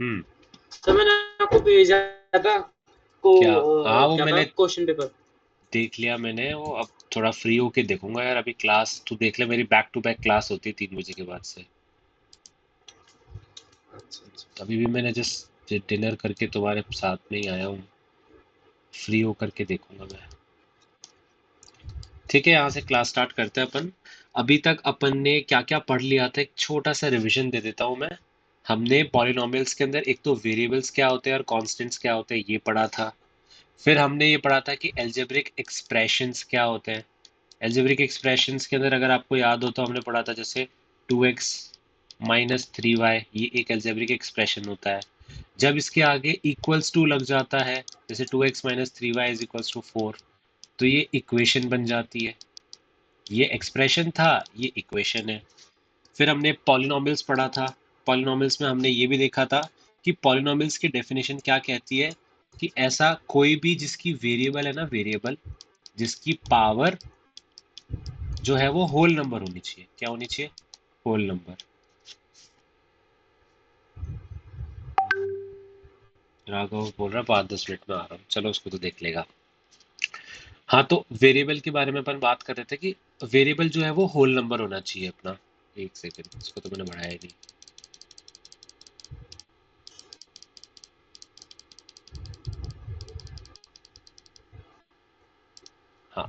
हम्म। तो मैंने आपको भेजा था को क्या? हाँ, वो क्या था मैंने क्वेश्चन पेपर। देख लिया मैंने वो। अब थोड़ा फ्री होके देखूंगा यार। अभी क्लास तू देख ले, मेरी बैक टू बैक क्लास होती है 3 बजे के बाद से। अच्छा अच्छा। अभी भी मैंने जस्ट डिनर करके तुम्हारे साथ में ही आया हूँ। फ्री होकर के देखूंगा मैं। ठीक है, यहाँ से क्लास स्टार्ट करते हैं अपन। अभी तक अपन ने क्या क्या पढ़ लिया था, एक छोटा सा रिवीजन दे देता हूँ मैं। हमने पॉलिनॉमियल्स के अंदर एक तो वेरिएबल्स क्या होते हैं और कांस्टेंट्स क्या होते हैं ये पढ़ा था। फिर हमने ये पढ़ा था कि एल्जेब्रिक एक्सप्रेशंस क्या होते हैं। एल्जेब्रिक एक्सप्रेशंस के अंदर अगर आपको याद हो तो हमने पढ़ा था जैसे 2x माइनस 3y, ये एक एल्जेब्रिक एक्सप्रेशन होता है। जब इसके आगे इक्वल्स टू लग जाता है, जैसे 2x minus 3y is equals to 4, तो ये इक्वेशन बन जाती है। ये एक्सप्रेशन था, ये इक्वेशन है। फिर हमने पॉलिनॉमियल्स पढ़ा था। पॉलिनॉमियल्स में हमने ये भी देखा था कि पॉलिनॉमियल्स की डेफिनेशन क्या कहती है, कि ऐसा कोई भी जिसकी वेरिएबल है ना, वेरिएबल जिसकी पावर जो है वो होल नंबर होनी चाहिए। क्या होनी चाहिए? Whole number. राघव बोल रहा 5-10 मिनट में आ रहा हूँ, चलो उसको तो देख लेगा। हाँ, तो वेरिएबल के बारे में अपन बात कर रहे थे कि वेरिएबल जो है वो होल नंबर होना चाहिए अपना। एक सेकंड, इसको तो मैंने बढ़ाया ही नहीं। हाँ,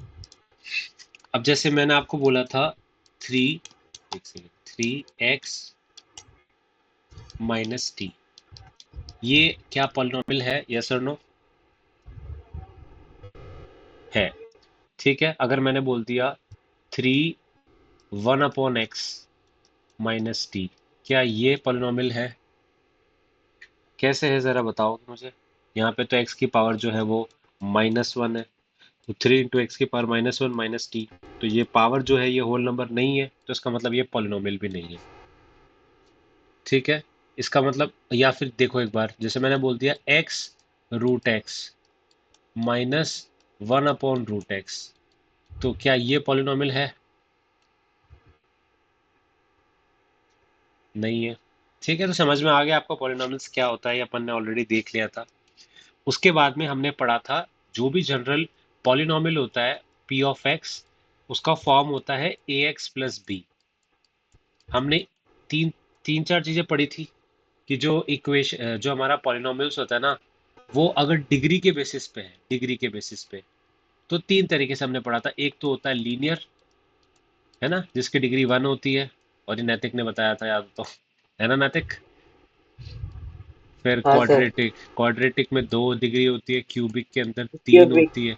अब जैसे मैंने आपको बोला था थ्री, एक सेकंड, 3x माइनस टी, ये क्या पॉलिनॉमियल है? यस और नो? है। ठीक है, अगर मैंने बोल दिया 3 1/x माइनस टी, क्या ये पॉलिनॉमियल है? कैसे है जरा बताओ मुझे। यहाँ पे तो x की पावर जो है वो -1 है, तो 3 × x की पावर -1 माइनस टी, तो ये पावर जो है ये होल नंबर नहीं है, तो इसका मतलब ये पॉलिनॉमियल भी नहीं है। ठीक है, इसका मतलब, या फिर देखो एक बार, जैसे मैंने बोल दिया x√x -1/√x, तो क्या ये पॉलिनॉमियल है? नहीं है। ठीक है, तो समझ में आ गया आपको पॉलिनॉमियल्स क्या होता है, ये अपन ने ऑलरेडी देख लिया था। उसके बाद में हमने पढ़ा था जो भी जनरल पॉलिनॉमियल होता है पी ऑफ एक्स, उसका फॉर्म होता है ए एक्स प्लस बी। हमने तीन तीन चार चीजें पढ़ी थी कि जो इक्वेशन, जो हमारा पॉलिनॉमियल्स होता है ना, वो अगर डिग्री के बेसिस पे है, डिग्री के बेसिस पे, तो तीन तरीके से हमने पढ़ा था। एक तो होता है लीनियर, है ना, जिसकी डिग्री 1 होती है, और ये नैतिक ने बताया था, याद तो है ना नैतिक। फिर हाँ सर। क्वाड्रेटिक, क्वाड्रेटिक में 2 डिग्री होती है, क्यूबिक के अंदर 3 क्यूबिक। होती है।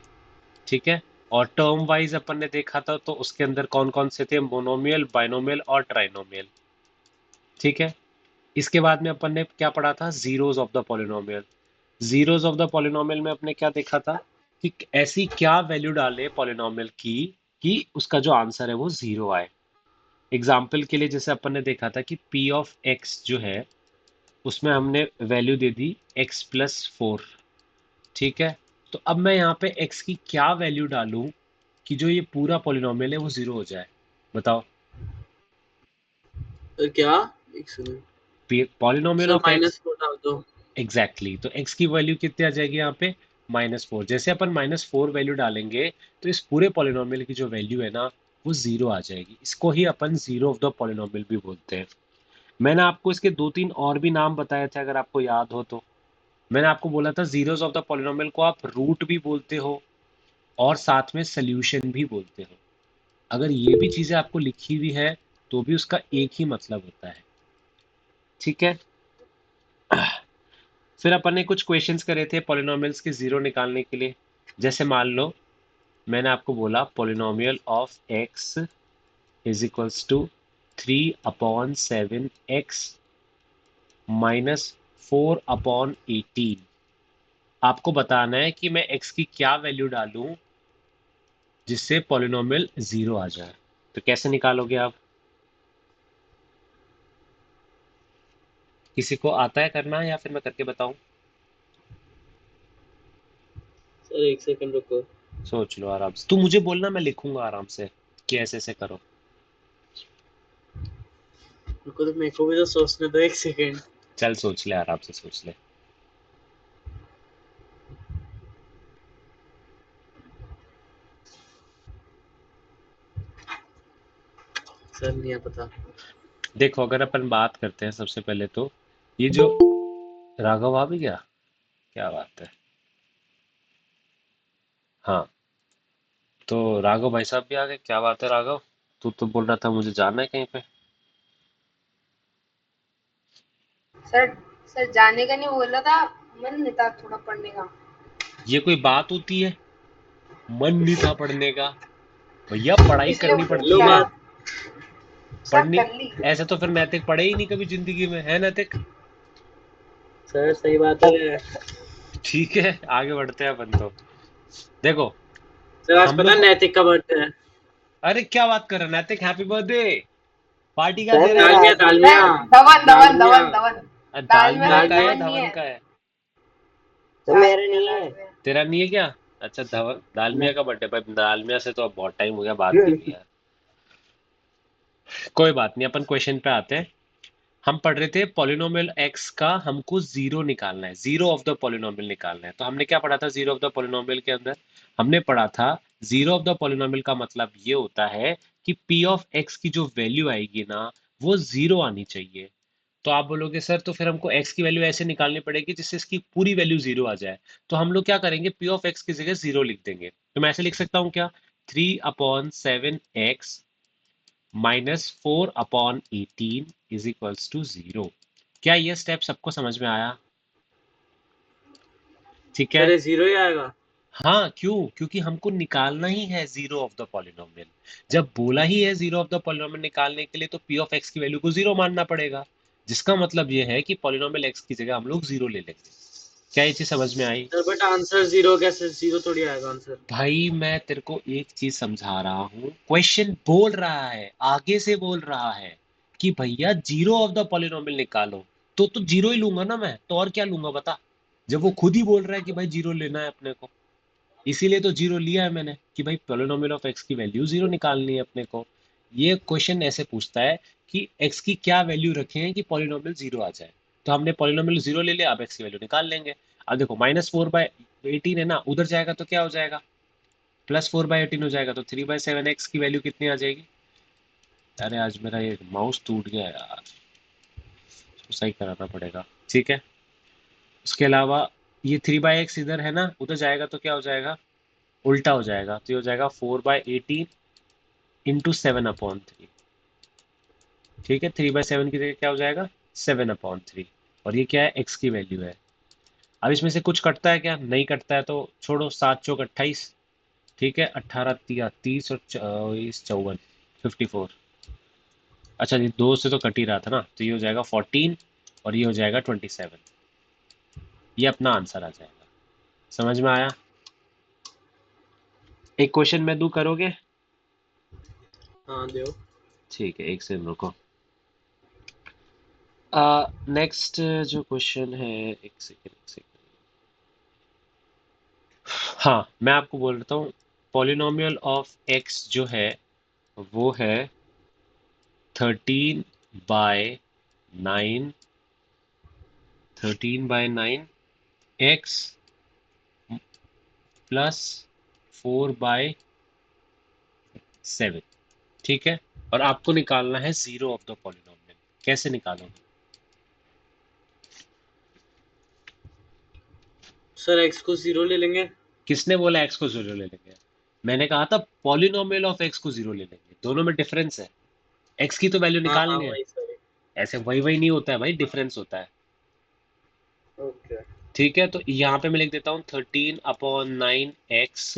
ठीक है, और टर्म वाइज अपन ने देखा था तो उसके अंदर कौन कौन से थे, मोनोमियल, बाइनोमियल और ट्राइनोमियल। ठीक है, इसके बाद में अपन ने क्या पढ़ा था, zeros of the polynomial. Zeros of the polynomial में अपने क्या देखा था, कि ऐसी क्या वैल्यू डाले पॉलिनोमियल की कि उसका जो आंसर है वो जीरो आए। एग्जाम्पल के लिए जैसे अपन ने देखा था कि पी ऑफ एक्स जो है, उसमें हमने वैल्यू दे दी x+4। ठीक है, तो अब मैं यहाँ पे x की क्या वैल्यू डालूं कि जो ये पूरा पॉलिनोमियल है वो जीरो हो जाए? बताओ। क्या? एक second. Polynomial sir of x, -4 डाल दो। एग्जैक्टली, तो x की वैल्यू कितनी आ जाएगी यहाँ पे? -4। जैसे अपन -4 वैल्यू डालेंगे तो इस पूरे पॉलिनोमियल की जो वैल्यू है ना, वो जीरो आ जाएगी। इसको ही अपन जीरो ऑफ द पॉलिनोमियल भी बोलते हैं। मैंने आपको इसके 2-3 और भी नाम बताए थे, अगर आपको याद हो तो। मैंने आपको बोला था जीरोस ऑफ द पॉलिनोमियल को आप रूट भी बोलते हो और साथ में सोल्यूशन भी बोलते हो। अगर ये भी चीजें आपको लिखी हुई है तो भी उसका एक ही मतलब होता है। ठीक है, फिर अपन ने कुछ क्वेश्चंस करे थे पॉलिनोमियल्स के जीरो निकालने के लिए। जैसे मान लो मैंने आपको बोला polynomial of x is equals to 3/7x -4/18। आपको बताना है कि मैं x की क्या वैल्यू डालूं जिससे पॉलिनोमियल जीरो आ जाए। तो कैसे निकालोगे आप? किसी को आता है करना या फिर मैं करके बताऊं? सर एक सेकंड रुको। सोच लो आराम से, तू मुझे बोलना, मैं लिखूंगा आराम से कि ऐसे ऐसे करो। रुको तो मेरे को भी तो सोचने दो एक सेकंड। चल सोच ले, आराम से सोच ले। सर नहीं है पता। देखो, अगर अपन बात करते हैं सबसे पहले तो ये जो राघव आ भी गया, क्या बात है। हाँ, तो राघव भाई साहब भी आ गए, क्या बात है राघव। तू तो बोल रहा था मुझे जाना है कहीं पे। सर सर जाने का नहीं बोल रहा था, मन नहीं था थोड़ा पढ़ने का। ये कोई बात होती है? मन नहीं था पढ़ने का? भैया पढ़ाई इसलिए करनी पूछ लो पड़ती रहा है। है। बात। सब पढ़नी। कर ली। ऐसे तो फिर नैतिक पढ़े ही नहीं कभी जिंदगी में, है नैतिक? सर सही बात है। ठीक है, आगे बढ़ते हैं अपन तो। देखो, सर आज हम पता लोग है को। नैतिक का बर्थडे है। अरे क्या बात कर रहे हैं नैतिक, हैप्पी बर्थडे। पार्टी का सर दे रहा है? मेरा दालमिया है। दालमिया। सर धवन धवन दालमिया। धवन धवन। दाल में दालमिया है, का है, दालमिया। धवन नहीं धवन है। का है? तो मेरे दालमिया नहीं है। दालमिया। तेरा नहीं है क्या? अच्छा, धवन नहीं। दालमिया का बर्थडे, पर दालमिया से तो अब बहुत टाइम हो गया, बात नहीं हुई यार। कोई बात नहीं, अपन क्वेश्चन पे आते हैं। हम पढ़ रहे थे पॉलिनोमियल एक्स का हमको जीरो निकालना है, जीरो ऑफ द पॉलिनोमियल निकालना है। तो हमने क्या पढ़ा था जीरो ऑफ द पॉलिनोमियल के अंदर? हमने पढ़ा था जीरो ऑफ द पॉलिनोमियल का मतलब ये होता है कि पी ऑफ एक्स की जो वैल्यू आएगी ना, वो जीरो आनी चाहिए। तो आप बोलोगे सर तो फिर हमको x की वैल्यू ऐसे निकालनी पड़ेगी जिससे इसकी पूरी वैल्यू जीरो आ जाए। तो हम लोग क्या करेंगे, p ऑफ x की जगह जीरो लिख देंगे। तो मैं ऐसे लिख सकता हूँ क्या, 3/7x minus 4/18 is equals to zero. क्या ये स्टेप सबको समझ में आया? ठीक है। सर ये जीरो ही आएगा। हाँ, क्यों? क्योंकि हमको निकालना ही है जीरो ऑफ द पॉलिनोमियल। जब बोला ही है जीरो ऑफ द पॉलिनोमियल निकालने के लिए, तो पी ऑफ एक्स की वैल्यू को जीरो मानना पड़ेगा। जिसका मतलब ये है कि पॉलिनोमियल एक्स की जगह हम लोग जीरो ले लेंगे। क्या ये चीज समझ में आई? सर बट आंसर जीरो कैसे, जीरो थोड़ी आएगा आंसर। भाई मैं तेरे को एक चीज समझा रहा हूँ, क्वेश्चन बोल रहा है, आगे से बोल रहा है कि भैया जीरो ऑफ द पॉलिनोमियल निकालो। तो जीरो ही लूंगा ना मैं, तो और क्या लूंगा बता? जब वो खुद ही बोल रहा है कि भाई जीरो लेना है अपने को, इसीलिए तो जीरो लिया है मैंने कि भाई पॉलिनोमियल ऑफ एक्स की वैल्यू जीरो निकालनी है अपने को। ये क्वेश्चन ऐसे पूछता है कि एक्स की क्या वैल्यू रखें कि पॉलिनोमियल जीरो आ जाए। तो हमने पॉलिनोमियल जीरो ले लिया, अब एक्स की वैल्यू निकाल लेंगे। अब देखो, -4/18 है ना, उधर जाएगा तो क्या हो जाएगा, +4/18 हो जाएगा। तो 3/7 एक्स की वैल्यू कितनी आ जाएगी? अरे आज मेरा ये माउस टूट गया यार, इसको सही कराना पड़ेगा। ठीक है, उसके अलावा ये 3/x इधर है ना, उधर जाएगा तो क्या हो जाएगा, उल्टा हो जाएगा। तो ये हो जाएगा 4/18 इंटू 7/3। ठीक है, 3/7 की जगह क्या हो जाएगा, 7/3। और ये क्या है, एक्स की वैल्यू है। अब इसमें से कुछ कटता है क्या? नहीं कटता है, तो छोड़ो, 7 चौक 28। ठीक है, 18 × 3 = 30 और 54। अच्छा, ये दो से तो कट ही रहा था ना, तो ये हो जाएगा 14 और ये हो जाएगा 27। ये अपना आंसर आ जाएगा। समझ में आया? एक क्वेश्चन मैं दूं, करोगे? हाँ दो। ठीक है, एक सेकंड रुको। नेक्स्ट जो क्वेश्चन है, एक सेकंड। हाँ, मैं आपको बोल रहा हूँ, पॉलिनोमियल ऑफ एक्स जो है वो है 13/9, 13/9 एक्स प्लस 4/7। ठीक है, और आपको निकालना है जीरो ऑफ द पॉलिनोमियल। कैसे निकालोगे? सर एक्स को जीरो ले लेंगे। किसने बोला एक्स को जीरो ले लेंगे? मैंने कहा था पॉलिनोमियल ऑफ एक्स को जीरो ले लेंगे, दोनों में डिफरेंस है। एक्स की तो वैल्यू हाँ हाँ निकालनी है। वही सर। ऐसे वही वही नहीं होता है भाई, डिफरेंस होता है। ओके। ठीक है, तो यहाँ पे मैं लिख देता हूँ 13/9 एक्स,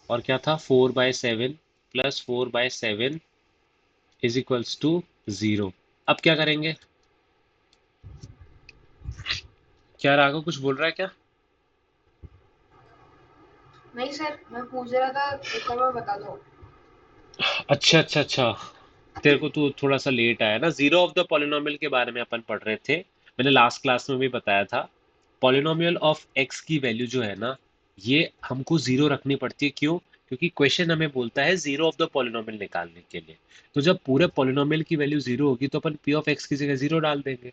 और क्या था, 4/7 plus 4/7 is equals to zero. अब क्या करेंगे? क्या राघव कुछ बोल रहा है क्या? नहीं सर, मैं पूछ रहा था, एक और बार बता दो। अच्छा अच्छा अच्छा, तेरे को तू थोड़ा सा लेट आया ना। जीरो ऑफ द पॉलिनोमियल के बारे में अपन पढ़ रहे थे, मैंने लास्ट क्लास में भी बताया था। पॉलिनोमियल ऑफ एक्स की वैल्यू जो है ना, ये हमको जीरो रखनी पड़ती है। क्यों? क्योंकि क्वेश्चन हमें बोलता है जीरो ऑफ द पॉलिनोमियल निकालने के लिए। तो जब पूरे पॉलिनोमियल की वैल्यू जीरो होगी तो अपन पी ऑफ एक्स की जगह जीरो डाल देंगे।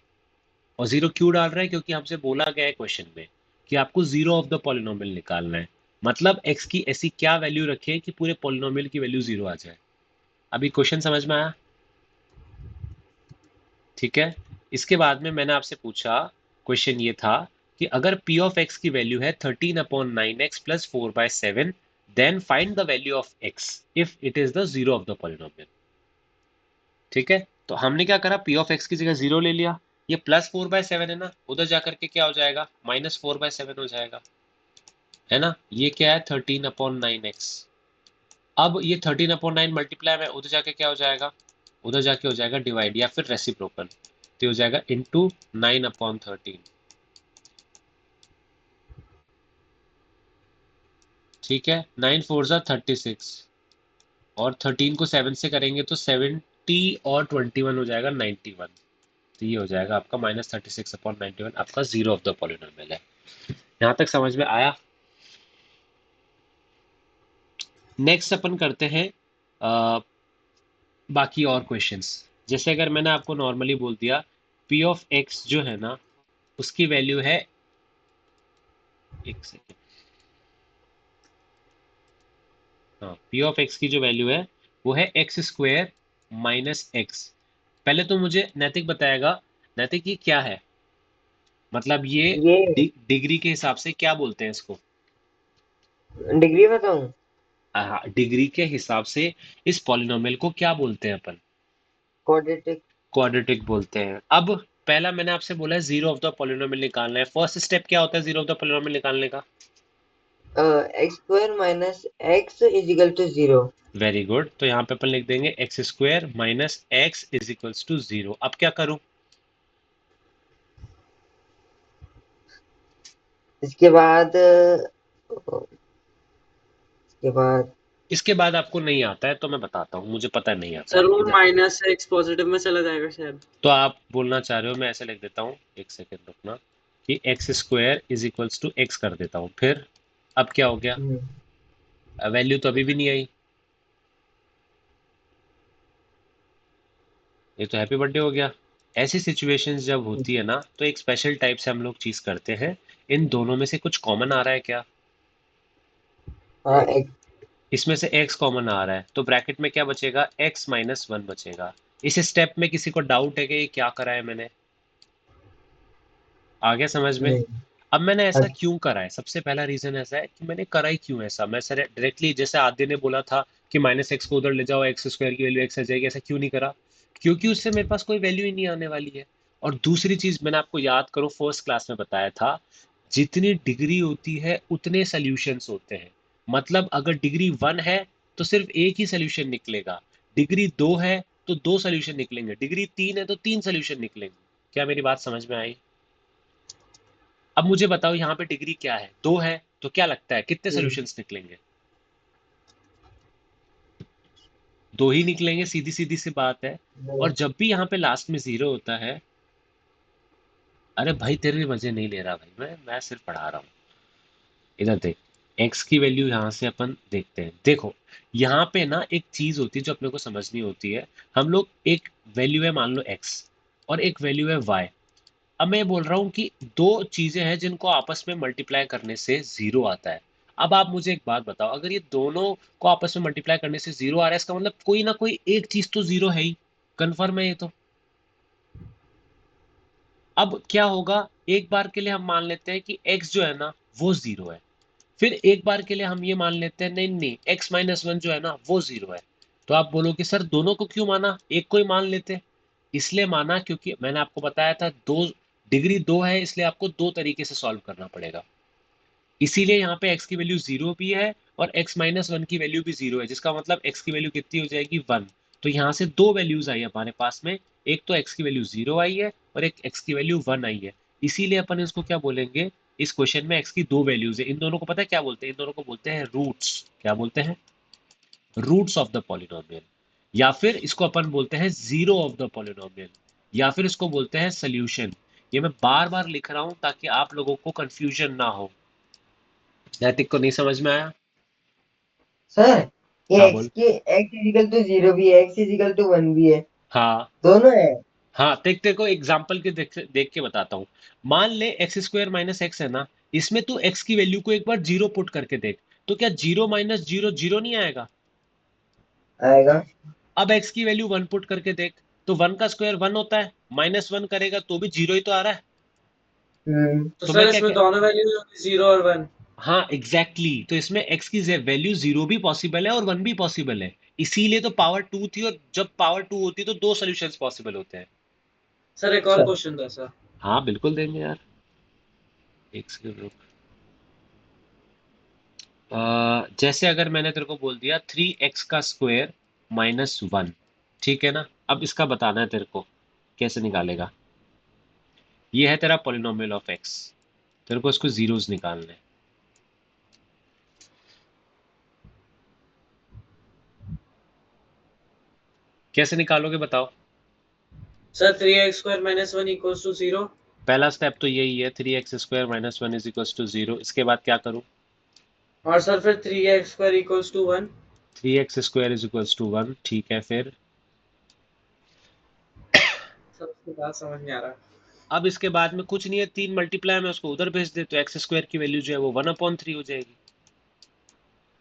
और जीरो क्यों डाल रहे हैं? क्योंकि हमसे बोला गया है क्वेश्चन में कि आपको जीरो ऑफ द पॉलिनोमियल निकालना है। मतलब एक्स की ऐसी क्या वैल्यू रखें कि पूरे पॉलिनोमियल की वैल्यू जीरो आ जाए। अभी क्वेश्चन समझ में आया? ठीक है। इसके बाद में मैंने आपसे पूछा, क्वेश्चन ये था कि अगर p ऑफ x की वैल्यू है 13/9x plus 4/7, then find the value of x if it is the zero of the polynomial. ठीक है, तो हमने क्या करा, p ऑफ x की जगह जीरो ले लिया। ये प्लस 4/7 है ना, उधर जाकर के क्या हो जाएगा, -4/7 हो जाएगा, है ना। ये क्या है, 13/9x। अब ये 13/9 मल्टीप्लाई में उधर जाके क्या हो जाएगा, उधर जाके हो जाएगा डिवाइड या फिर रेसिप्रोकल, तो हो जाएगा इंटू 9/13। ठीक है, 9 4 जा 36 और 13 को 7 से करेंगे तो 70 और 21 हो जाएगा 91। तो ये हो जाएगा आपका -36/91, आपका जीरो ऑफ द पॉलिनोमियल है। यहाँ तक समझ में आया? नेक्स्ट अपन करते हैं बाकी और क्वेश्चंस। जैसे अगर मैंने आपको नॉर्मली बोल दिया p ऑफ x जो है ना, उसकी वैल्यू है, एक सेकेंड, हाँ, p ऑफ x की जो वैल्यू है वो है x² माइनस x। पहले तो मुझे नैतिक बताएगा, नैतिक ये क्या है, मतलब ये ये डिग्री के हिसाब से क्या बोलते हैं इसको? डिग्री बताऊं? हाँ, डिग्री के हिसाब से इस पॉलिनोमियल को क्या बोलते हैं अपन? क्वाड्रेटिक। क्वाड्रेटिक बोलते हैं। अब पहला मैंने आपसे बोला है जीरो ऑफ द पॉलिनोमियल निकालना है। फर्स्ट स्टेप क्या होता है जीरो ऑफ द पॉलिनोमियल निकालने का? x² minus x is equal to 0। Very good, तो यहाँ पे अपन लिख देंगे x² minus x is equals to 0। अब क्या करूं? इसके बाद इसके बाद इसके बाद आपको नहीं आता है तो मैं बताता हूँ, मुझे पता नहीं आता सर है वो इधर। माइनस से एक्स पॉजिटिव में चला जाएगा शायद। तो आप बोलना चाह रहे हो, मैं ऐसे लिख देता हूँ, एक सेकेंड रुकना, कि x² is equals to x कर देता हूँ। फिर अब क्या हो गया, वैल्यू तो अभी भी नहीं आई, ये तो हैप्पी बर्थडे हो गया। ऐसी सिचुएशंस जब होती है ना, तो एक स्पेशल टाइप से हम लोग चीज करते हैं, इन दोनों में से कुछ कॉमन आ रहा है क्या? हाँ इसमें से x कॉमन आ रहा है, तो ब्रैकेट में क्या बचेगा, x माइनस 1 बचेगा। इस स्टेप में किसी को डाउट है कि ये क्या करा है मैंने? आ गया समझ में? नहीं। अब मैंने ऐसा अच्छा, क्यों करा है, सबसे पहला रीजन ऐसा है कि मैंने करा ही क्यों ऐसा। मैं सर डायरेक्टली, जैसे आद्य ने बोला था कि -x को उधर ले जाओ, x² की वैल्यू x आ जाएगी, ऐसा क्यों नहीं करा? क्योंकि उससे मेरे पास कोई वैल्यू ही नहीं आने वाली है। और दूसरी चीज, मैंने आपको याद करो फर्स्ट क्लास में बताया था, जितनी डिग्री होती है उतने सोल्यूशंस होते हैं। मतलब अगर डिग्री 1 है तो सिर्फ एक ही सोल्यूशन निकलेगा, डिग्री 2 है तो 2 सोल्यूशन निकलेंगे, डिग्री 3 है तो 3 सोल्यूशन निकलेंगे। क्या मेरी बात समझ में आई? अब मुझे बताओ यहाँ पे डिग्री क्या है, 2 है, तो क्या लगता है कितने सॉल्यूशंस निकलेंगे? 2 ही निकलेंगे, सीधी सीधी सी बात है। और जब भी यहाँ पे लास्ट में 0 होता है, अरे भाई तेरे मजे नहीं ले रहा भाई, मैं सिर्फ पढ़ा रहा हूँ। इधर देख, x की वैल्यू यहाँ से अपन देखते हैं। देखो यहाँ पे ना एक चीज होती है जो अपने को समझनी होती है। हम लोग, एक वैल्यू है मान लो x और एक वैल्यू है y। अब मैं बोल रहा हूँ कि दो चीजें हैं जिनको आपस में मल्टीप्लाई करने से जीरो आता है। अब आप मुझे एक बात बताओ, अगर ये दोनों को आपस में मल्टीप्लाई करने से जीरो आ रहा है, इसका मतलब कोई ना कोई एक चीज तो जीरो है ही, कंफर्म है ये तो। अब क्या होगा, एक बार के लिए हम मान लेते हैं कि x जो है ना वो जीरो है, फिर एक बार के लिए हम ये मान लेते हैं नहीं नहीं x माइनस 1 जो है ना वो जीरो है। तो आप बोलोगे सर दोनों को क्यों माना, एक को ही मान लेते? इसलिए माना क्योंकि मैंने आपको बताया था, दो डिग्री 2 है, इसलिए आपको दो तरीके से सॉल्व करना पड़ेगा। इसीलिए यहाँ पे x की वैल्यू जीरो भी है और x माइनस 1 की वैल्यू भी जीरो है, जिसका मतलब x की वैल्यू कितनी हो जाएगी, 1। तो यहाँ से दो वैल्यूज आई हमारे पास में, एक तो x की वैल्यू जीरो आई है और एक x की वैल्यू 1 आई है। इसीलिए अपन इसको क्या बोलेंगे, इस क्वेश्चन में x की दो वैल्यूज है, इन दोनों को पता है क्या बोलते हैं, इन दोनों को बोलते हैं रूट्स। क्या बोलते हैं? Roots of the polynomial. या फिर इसको अपन बोलते हैं जीरो ऑफ द पॉलिनोमियल, या फिर इसको बोलते हैं सोल्यूशन। ये मैं बार बार लिख रहा हूं ताकि आप लोगों को कंफ्यूजन ना हो। नैतिक को नहीं समझ में आया? सर, ये हाँ x बोल। की x इज इक्वल टू 0 भी है, x इज इक्वल टू 1 भी है, हाँ दोनों है। हाँ तेरे को एग्जाम्पल के देख के बताता हूँ। मान ले एक्स स्क्वायर माइनस एक्स है ना, इसमें तू एक्स की वैल्यू को एक बार जीरो पुट करके देख, तो क्या जीरो माइनस जीरो जीरो नहीं आएगा? आएगा। अब एक्स की वैल्यू वन पुट करके देख, तो वन का स्क्वायर वन होता है, माइनस वन करेगा तो भी जीरो ही तो आ रहा है। तो तो सर मैं क्या इसमें कह दोनों वैल्यूज होंगी 0 और 1। हाँ एग्जैक्टली exactly. तो इसमें एक्स की वैल्यू जीरो भी पॉसिबल है और वन भी पॉसिबल है, इसीलिए तो पावर टू थी, और जब पावर टू होती है तो दो सोल्यूशंस पॉसिबल होते हैं। सर एक और क्वेश्चन था सर। हाँ बिल्कुल देंगे यार, एक सेकंड रुक। जैसे अगर मैंने तेरे को बोल दिया थ्री एक्स का स्क्वायर माइनस वन, ठीक है ना, अब इसका बताना है तेरे को कैसे निकालेगा। ये है तेरा पॉलिनोमियल ऑफ एक्स, तेरे को इसको जीरोस निकालने हैं। कैसे निकालोगे बताओ? Sir 3x² minus 1 equals to 0। पहला स्टेप तो यही है, three x square minus one is equal to zero. इसके बाद क्या करूं? और सर फिर 3x² equals to 1। Three x square is equal to one, ठीक है। फिर सर उसके बाद समझ नहीं आ रहा। अब इसके बाद में कुछ नहीं है, तीन मल्टीप्लाई में उसको उधर भेज दे, तो एक्स स्क्वायर की वैल्यू जो है वो वन अपॉन थ्री हो जाएगी।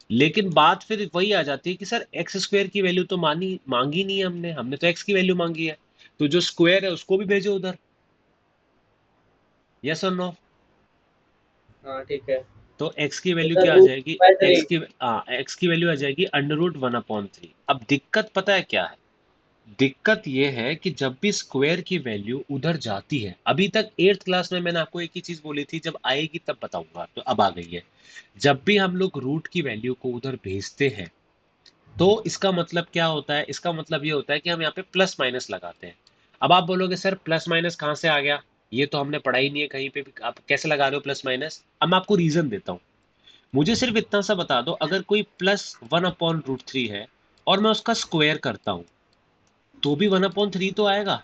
लेकिन बात फिर वही आ जाती है कि सर एक्स स्क्वायर की वैल्यू तो मांगी नहीं है हमने, हमने तो एक्स की वैल्यू मांगी है, तो जो स्क्वायर है उसको भी भेजो उधर। यस और नो? हाँ ठीक है। तो x की तो वैल्यू सर क्या आ रूट जाएगी? By x 3। की x की वैल्यू आ जाएगी under root one upon three. अब दिक्कत पता है क्या है? दिक्कत ये है कि जब भी स्क्वायर की वैल्यू उधर जाती है, अभी तक एट्थ क्लास में मैंने आपको एक ही चीज बोली थी, जब आएगी तब बताऊंगा, तो अब आ गई है। जब भी हम लोग रूट की वैल्यू को उधर भेजते हैं, तो इसका मतलब क्या होता है? इसका मतलब ये होता है कि हम यहाँ पे प्लस माइनस लगाते हैं। अब आप बोलोगे सर प्लस माइनस कहाँ से आ गया, ये तो हमने पढ़ा ही नहीं है कहीं पे भी, आप कैसे लगा रहे हो प्लस माइनस? अब मैं आपको रीजन देता हूँ। मुझे सिर्फ इतना सा बता दो, अगर कोई plus one upon root three है और मैं उसका स्क्वायर करता हूं, तो भी वन अपॉन थ्री तो आएगा।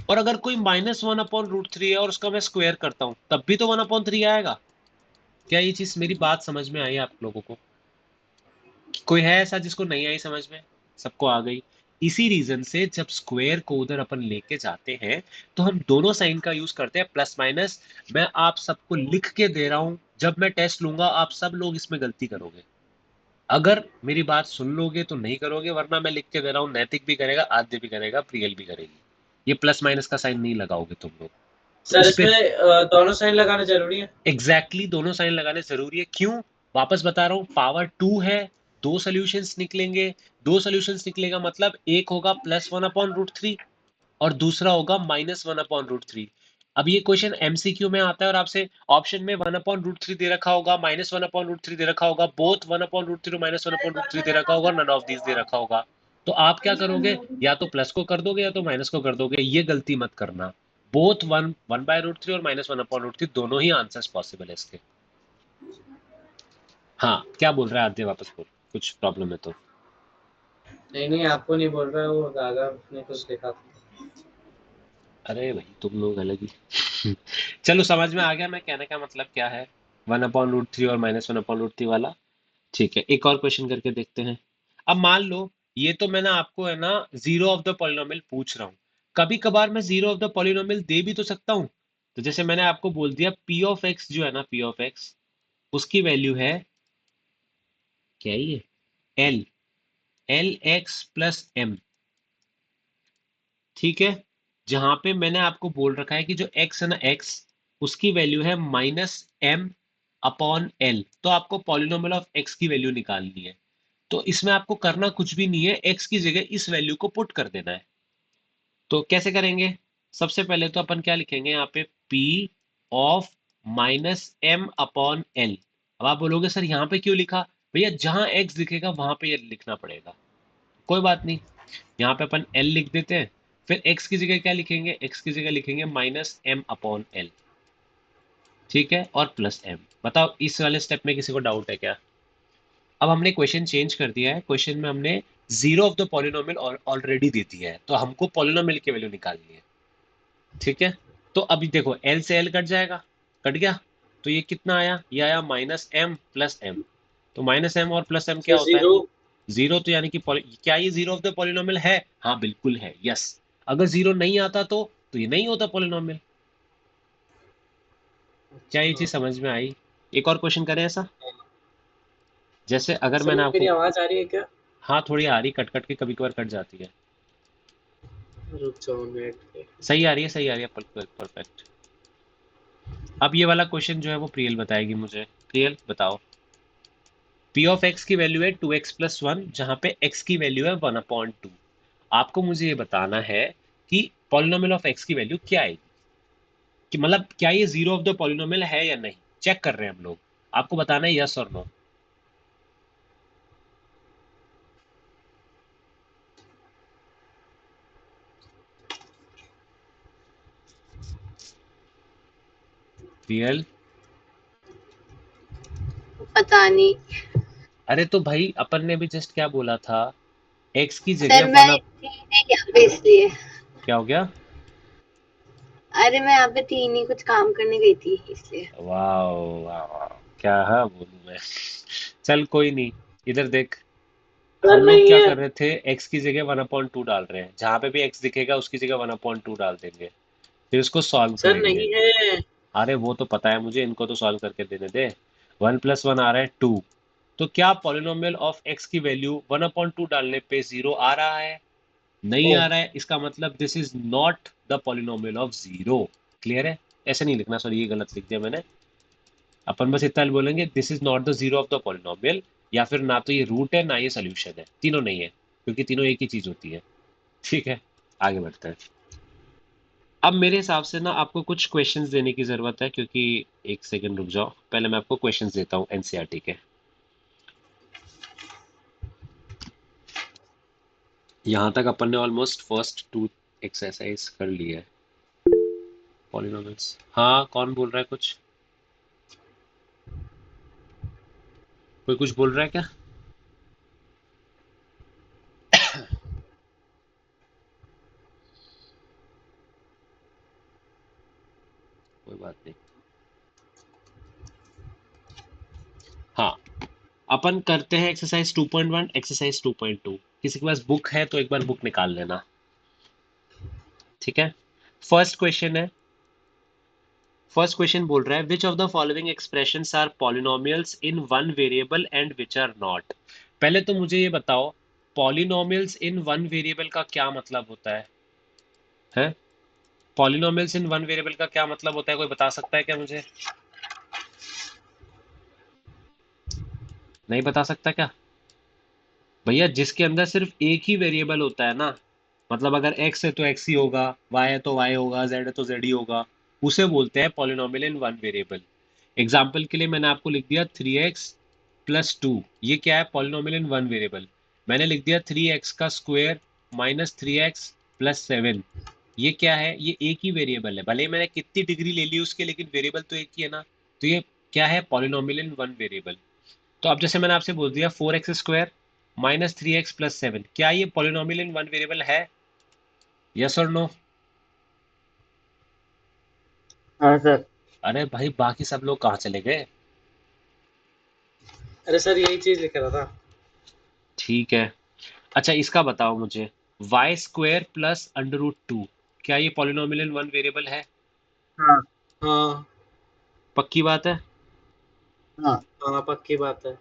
और अगर कोई minus one upon root three है और उसका मैं स्क्वायर करता हूं, तब भी तो वन अपॉन थ्री आएगा। क्या ये चीज, मेरी बात समझ में आई आप लोगों को? कोई है ऐसा जिसको नहीं आई समझ में? सबको आ गई? इसी रीजन से जब स्क्वायर को उधर अपन लेके जाते हैं, तो हम दोनों साइन का यूज करते हैं, प्लस माइनस। मैं आप सबको लिख के दे रहा हूं, जब मैं टेस्ट लूंगा आप सब लोग इसमें गलती करोगे। अगर मेरी बात सुन लोगे तो नहीं करोगे, वरना मैं लिख के दे रहा हूं, नैतिक भी करेगा, आद्य भी करेगा, प्रियल भी करेगी। ये प्लस माइनस का साइन नहीं लगाओगे तुम लोग। तो सर इस पे इसमें दोनों साइन लगाना जरूरी है। एग्जैक्टली दोनों साइन लगाने जरूरी है। क्यों? वापस बता रहा हूं, पावर टू है, दो सोल्यूशंस निकलेंगे। दो सोल्यूशंस निकलेगा मतलब एक होगा plus one upon root three और दूसरा होगा minus one upon root three. अब ये क्वेश्चन एमसीक्यू में आता है और आपसे ऑप्शन में वन अपॉन रूट थ्री दे रखा होगा, minus one upon root three दे रखा होगा, both one upon root three minus one upon root three दे रखा होगा, नन ऑफ दीज दे रखा होगा। तो आप क्या करोगे? या तो प्लस को कर दोगे या तो माइनस को कर दोगे। ये गलती मत करना। Both one one by root three और minus one upon root three दोनों ही आंसर्स पॉसिबल है इसके। हाँ क्या बोल रहा है आद्य, वापस बोल, कुछ प्रॉब्लम है तो। नहीं नहीं आपको नहीं बोल रहा है, वो दादा ने कुछ लिखा था। अरे भाई तुम लोग अलग ही चलो समझ में आ गया मैं कहने का मतलब क्या है, वन अपॉन रूट थ्री और minus one upon root three वाला। ठीक है, एक और क्वेश्चन करके देखते हैं। अब मान लो, ये तो मैंने आपको है ना जीरो ऑफ द पॉलिनोमियल पूछ रहा हूँ, कभी कभार मैं जीरो ऑफ द पॉलिनोमियल दे भी तो सकता हूँ। तो जैसे मैंने आपको बोल दिया पी ऑफ एक्स जो है ना, पी ऑफ एक्स, उसकी वैल्यू है क्या, ये L, L x plus M, ठीक है। जहां पे मैंने आपको बोल रखा है कि जो x है ना, x, उसकी वैल्यू है माइनस एम अपॉन एल, तो आपको पॉलिनोमियल ऑफ x की वैल्यू निकालनी है। तो इसमें आपको करना कुछ भी नहीं है, x की जगह इस वैल्यू को पुट कर देना है। तो कैसे करेंगे? सबसे पहले तो अपन क्या लिखेंगे यहाँ पे, p of minus M upon L. अब आप बोलोगे सर यहाँ पे क्यों लिखा? भैया जहां x दिखेगा वहां पे ये लिखना पड़ेगा। कोई बात नहीं, यहाँ पे अपन L लिख देते हैं। फिर x की जगह क्या लिखेंगे? x की जगह लिखेंगे माइनस एम अपॉन एल, ठीक है, और प्लस एम। बताओ इस वाले स्टेप में किसी को डाउट है क्या? अब हमने क्वेश्चन चेंज कर दिया है, क्वेश्चन में हमने zero of the polynomial already दे दिया है, तो हमको पॉलिनोमियल की वैल्यू निकालनी है, ठीक है। तो अभी देखो L से L कट जाएगा, कट गया, तो ये कितना आया? ये आया माइनस एम प्लस एम। तो माइनस एम और प्लस एम क्या सर होता है? 0। जीरो। तो यानी कि क्या ये जीरो ऑफ द पॉलिनोमियल है? हाँ बिल्कुल है, यस। अगर 0 नहीं आता तो ये नहीं होता पॉलिनोमियल। क्या ये चीज समझ में आई? एक और क्वेश्चन करें ऐसा। जैसे अगर सर मैंने मेरी आपको, आवाज आ रही है क्या? हाँ थोड़ी आ रही, कट कट के कभी कभार कट जाती है। रुक जाओ मिनट। सही आ रही है, सही आ रही है, परफेक्ट। अब ये वाला क्वेश्चन जो है वो प्रियल बताएगी मुझे। प्रियल बताओ, पी ऑफ एक्स की वैल्यू है 2x+1, जहां पे x की वैल्यू है 1/2। आपको मुझे ये बताना है कि पॉलिनोमियल ऑफ x की वैल्यू क्या आएगी, कि मतलब क्या ये जीरो ऑफ द पॉलिनोमियल है या नहीं। चेक कर रहे हैं हम लोग, आपको बताना है यस और नो। रियल? पता नहीं अरे तो भाई अपन ने भी जस्ट क्या बोला था, x की सर, जगह मैं वन अप। थी नहीं यहाँ पे इसलिए। क्या हो गया? अरे मैं यहाँ पे थी नहीं, कुछ काम करने गई थी इसलिए। वाह वाह वाह, क्या है बोलूं मैं। चल कोई नहीं, इधर देख। सर हम लोग नहीं क्या है। कर रहे थे, x की जगह 1/2 डाल रहे हैं, जहां पे भी x दिखेगा उसकी जगह 1/2 डाल देंगे, फिर उसको सॉल्व सर करेंगे। नहीं है। अरे वो तो पता है मुझे, इनको तो सॉल्व करके देने दे। 1+1 आ रहा है 2, तो क्या पॉलिनोमियल ऑफ x की वैल्यू 1/2 डालने पे 0 आ रहा है? नहीं ओ आ रहा है, इसका मतलब this is not the polynomial of 0। Clear है? ऐसे नहीं लिखना, सॉरी ये गलत लिख दिया मैंने। अपन बस इतना बोलेंगे this is not the zero of the polynomial, या फिर ना तो ये रूट है ना ये सोल्यूशन है, तीनों नहीं है, क्योंकि तीनों एक ही चीज होती है। ठीक है, आगे बढ़ते हैं। अब मेरे हिसाब से ना आपको कुछ क्वेश्चंस देने की जरूरत है, क्योंकि एक सेकंड रुक जाओ, पहले मैं आपको क्वेश्चंस देता हूँ एनसीईआरटी के। यहाँ तक अपन ने ऑलमोस्ट फर्स्ट 2 एक्सरसाइज कर ली है। पॉलिनोमियल्स, हाँ कौन बोल रहा है कुछ? कोई कुछ बोल रहा है क्या? कोई बात नहीं। हाँ, अपन करते हैं एक्सरसाइज 2.1, एक्सरसाइज 2.2। किसी के पास बुक है तो एक बार बुक निकाल लेना। ठीक है, फर्स्ट क्वेश्चन है। फर्स्ट क्वेश्चन बोल रहा है which of the following expressions are polynomials in one variable and which are not. पहले तो मुझे ये बताओ, पॉलिनोमियल्स इन वन वेरिएबल का क्या मतलब होता है? पॉलिनोमियल्स इन वन वेरिएबल का क्या मतलब होता है, कोई बता सकता है क्या मुझे? नहीं बता सकता क्या? भैया जिसके अंदर सिर्फ एक ही वेरिएबल होता है ना, मतलब अगर x है तो x ही होगा, y है तो y होगा, z है तो z ही होगा, उसे बोलते हैं पॉलिनोमियल इन वन वेरिएबल। एग्जाम्पल के लिए मैंने आपको लिख दिया 3x+2, ये क्या है? पॉलिनोमियल इन वन वेरिएबल। मैंने लिख दिया 3x का स्क्वायर माइनस 3x+7, ये क्या है? ये एक ही वेरिएबल है, भले ही मैंने कितनी डिग्री ले ली उसके, लेकिन वेरिएबल तो एक ही है ना। तो ये क्या है? पॉलिनोमियल इन वन वेरिएबल। तो अब जैसे मैंने आपसे बोल दिया 4x² माइनस 3x+7, क्या ये पॉलिनोमियल इन वन वेरिएबल है? यस और नो? हाँ सर। अरे भाई बाकी सब लोग कहाँ चले गए? अरे सर यही चीज लिख रहा था। ठीक है, अच्छा इसका बताओ मुझे, y² + √2, क्या ये पॉलिनोमियल इन वन वेरिएबल है? हाँ हाँ पक्की बात है? हाँ। हाँ पक्की बात है।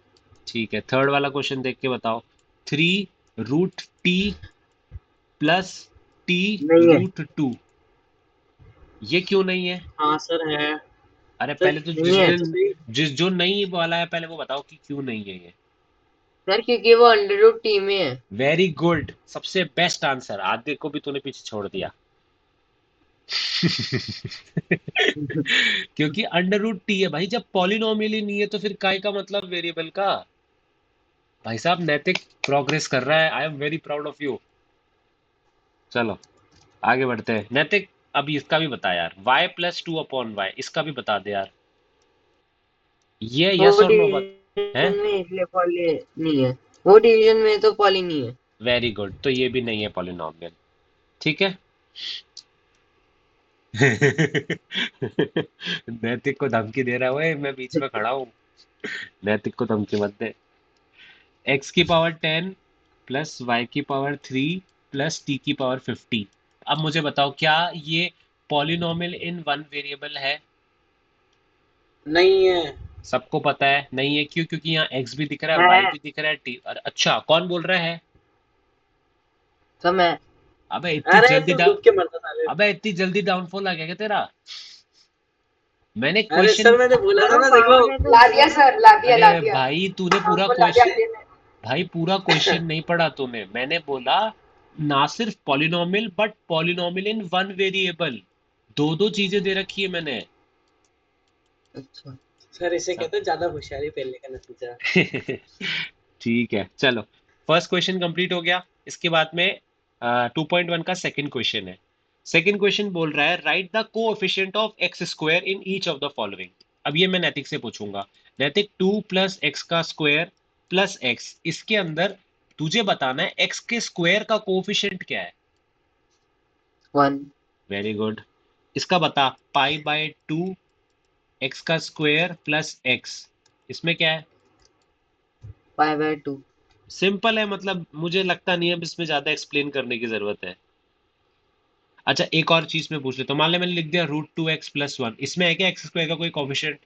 ठीक है, थर्ड वाला क्वेश्चन देख के बताओ, 3√t+t नहीं है। √2, ये क्यों नहीं है? हाँ सर है। अरे सर पहले तो नहीं है जिस जो नहीं वाला है पहले वो बताओ कि क्यों नहीं है ये। सर, क्योंकि वो अंडर टी में है। वेरी गुड, सबसे बेस्ट आंसर। आधे को भी तूने पीछे छोड़ दिया। क्योंकि √t है भाई, जब पॉलिनोमियल ही नहीं है तो फिर काय का मतलब वेरिएबल का। भाई साहब नैतिक प्रोग्रेस कर रहा है, I am very proud of you. चलो आगे बढ़ते हैं, नैतिक अब इसका भी बता यार, y+2/y, इसका भी बता दे यार, ये यस वो और नो बात है। डिवीजन में इसलिए पॉली नहीं है। वो डिवीजन में तो पॉली नहीं है। वेरी गुड, तो ये भी नहीं है पॉलिनोमियल। ठीक है। नैतिक को धमकी दे रहा है, मैं बीच में खड़ा हूँ। नैतिक को धमकी मत दे। x की पावर 10 + y की पावर 3 + t की पावर 50, अब मुझे बताओ, क्या ये पॉलिनोमियल इन वन वेरिएबल है? नहीं है। सबको पता है नहीं है, क्यों? क्योंकि यहाँ x भी दिख रहा है, y है भी दिख रहा है, t। अरे अच्छा, कौन बोल रहा है? समय। अबे इतनी अरे जल्दी तू डूब के मरता साले। अबे इतनी जल्दी डाउनफॉल आ गया क्या तेरा? मैंने अरे क्वेश्चन सर मैंने बोला था अरे ना, देखो। पावर है तो ला दिया बोलो। सर, ला दिया, अरे ला दिया। भाई तूने पूरा हमको ला दिया क्वेश्चन, आगे में। भाई पूरा क्वेश्चन नहीं पढ़ा तूने। मैंने बोला ना सिर्फ polynomial but polynomial in one variable, दो दो चीजें दे रखी है मैंने। अच्छा। सर इसे सब कहते हैं ज्यादा होशियारी फैलने का नतीजा। ठीक है, चलो। फर्स्ट क्वेश्चन कंप्लीट हो गया। इसके बाद में 2.1 का सेकंड क्वेश्चन है। सेकंड क्वेश्चन बोल रहा है right the coefficient of x square in each of the following. अब ये मैं नैतिक से पूछूंगा। नैतिक 2 प्लस एक्स का स्क्वायर प्लस एक्स, इसके अंदर तुझे बताना है एक्स के स्क्वायर का कोएफिशिएंट क्या है। 1 वेरी गुड। इसका बता, पाई बाय 2 एक्स का स्क्वायर प्लस एक्स, इसमें क्या है? π/2। सिंपल है, मतलब मुझे लगता नहीं है अब इसमें ज्यादा एक्सप्लेन करने की जरूरत है। अच्छा, एक और चीज में पूछ लेता हूँ। मान लिया मैंने लिख दिया √2x+1, इसमें है क्या एक्स स्क्वायर का कोई कोफिशिएंट?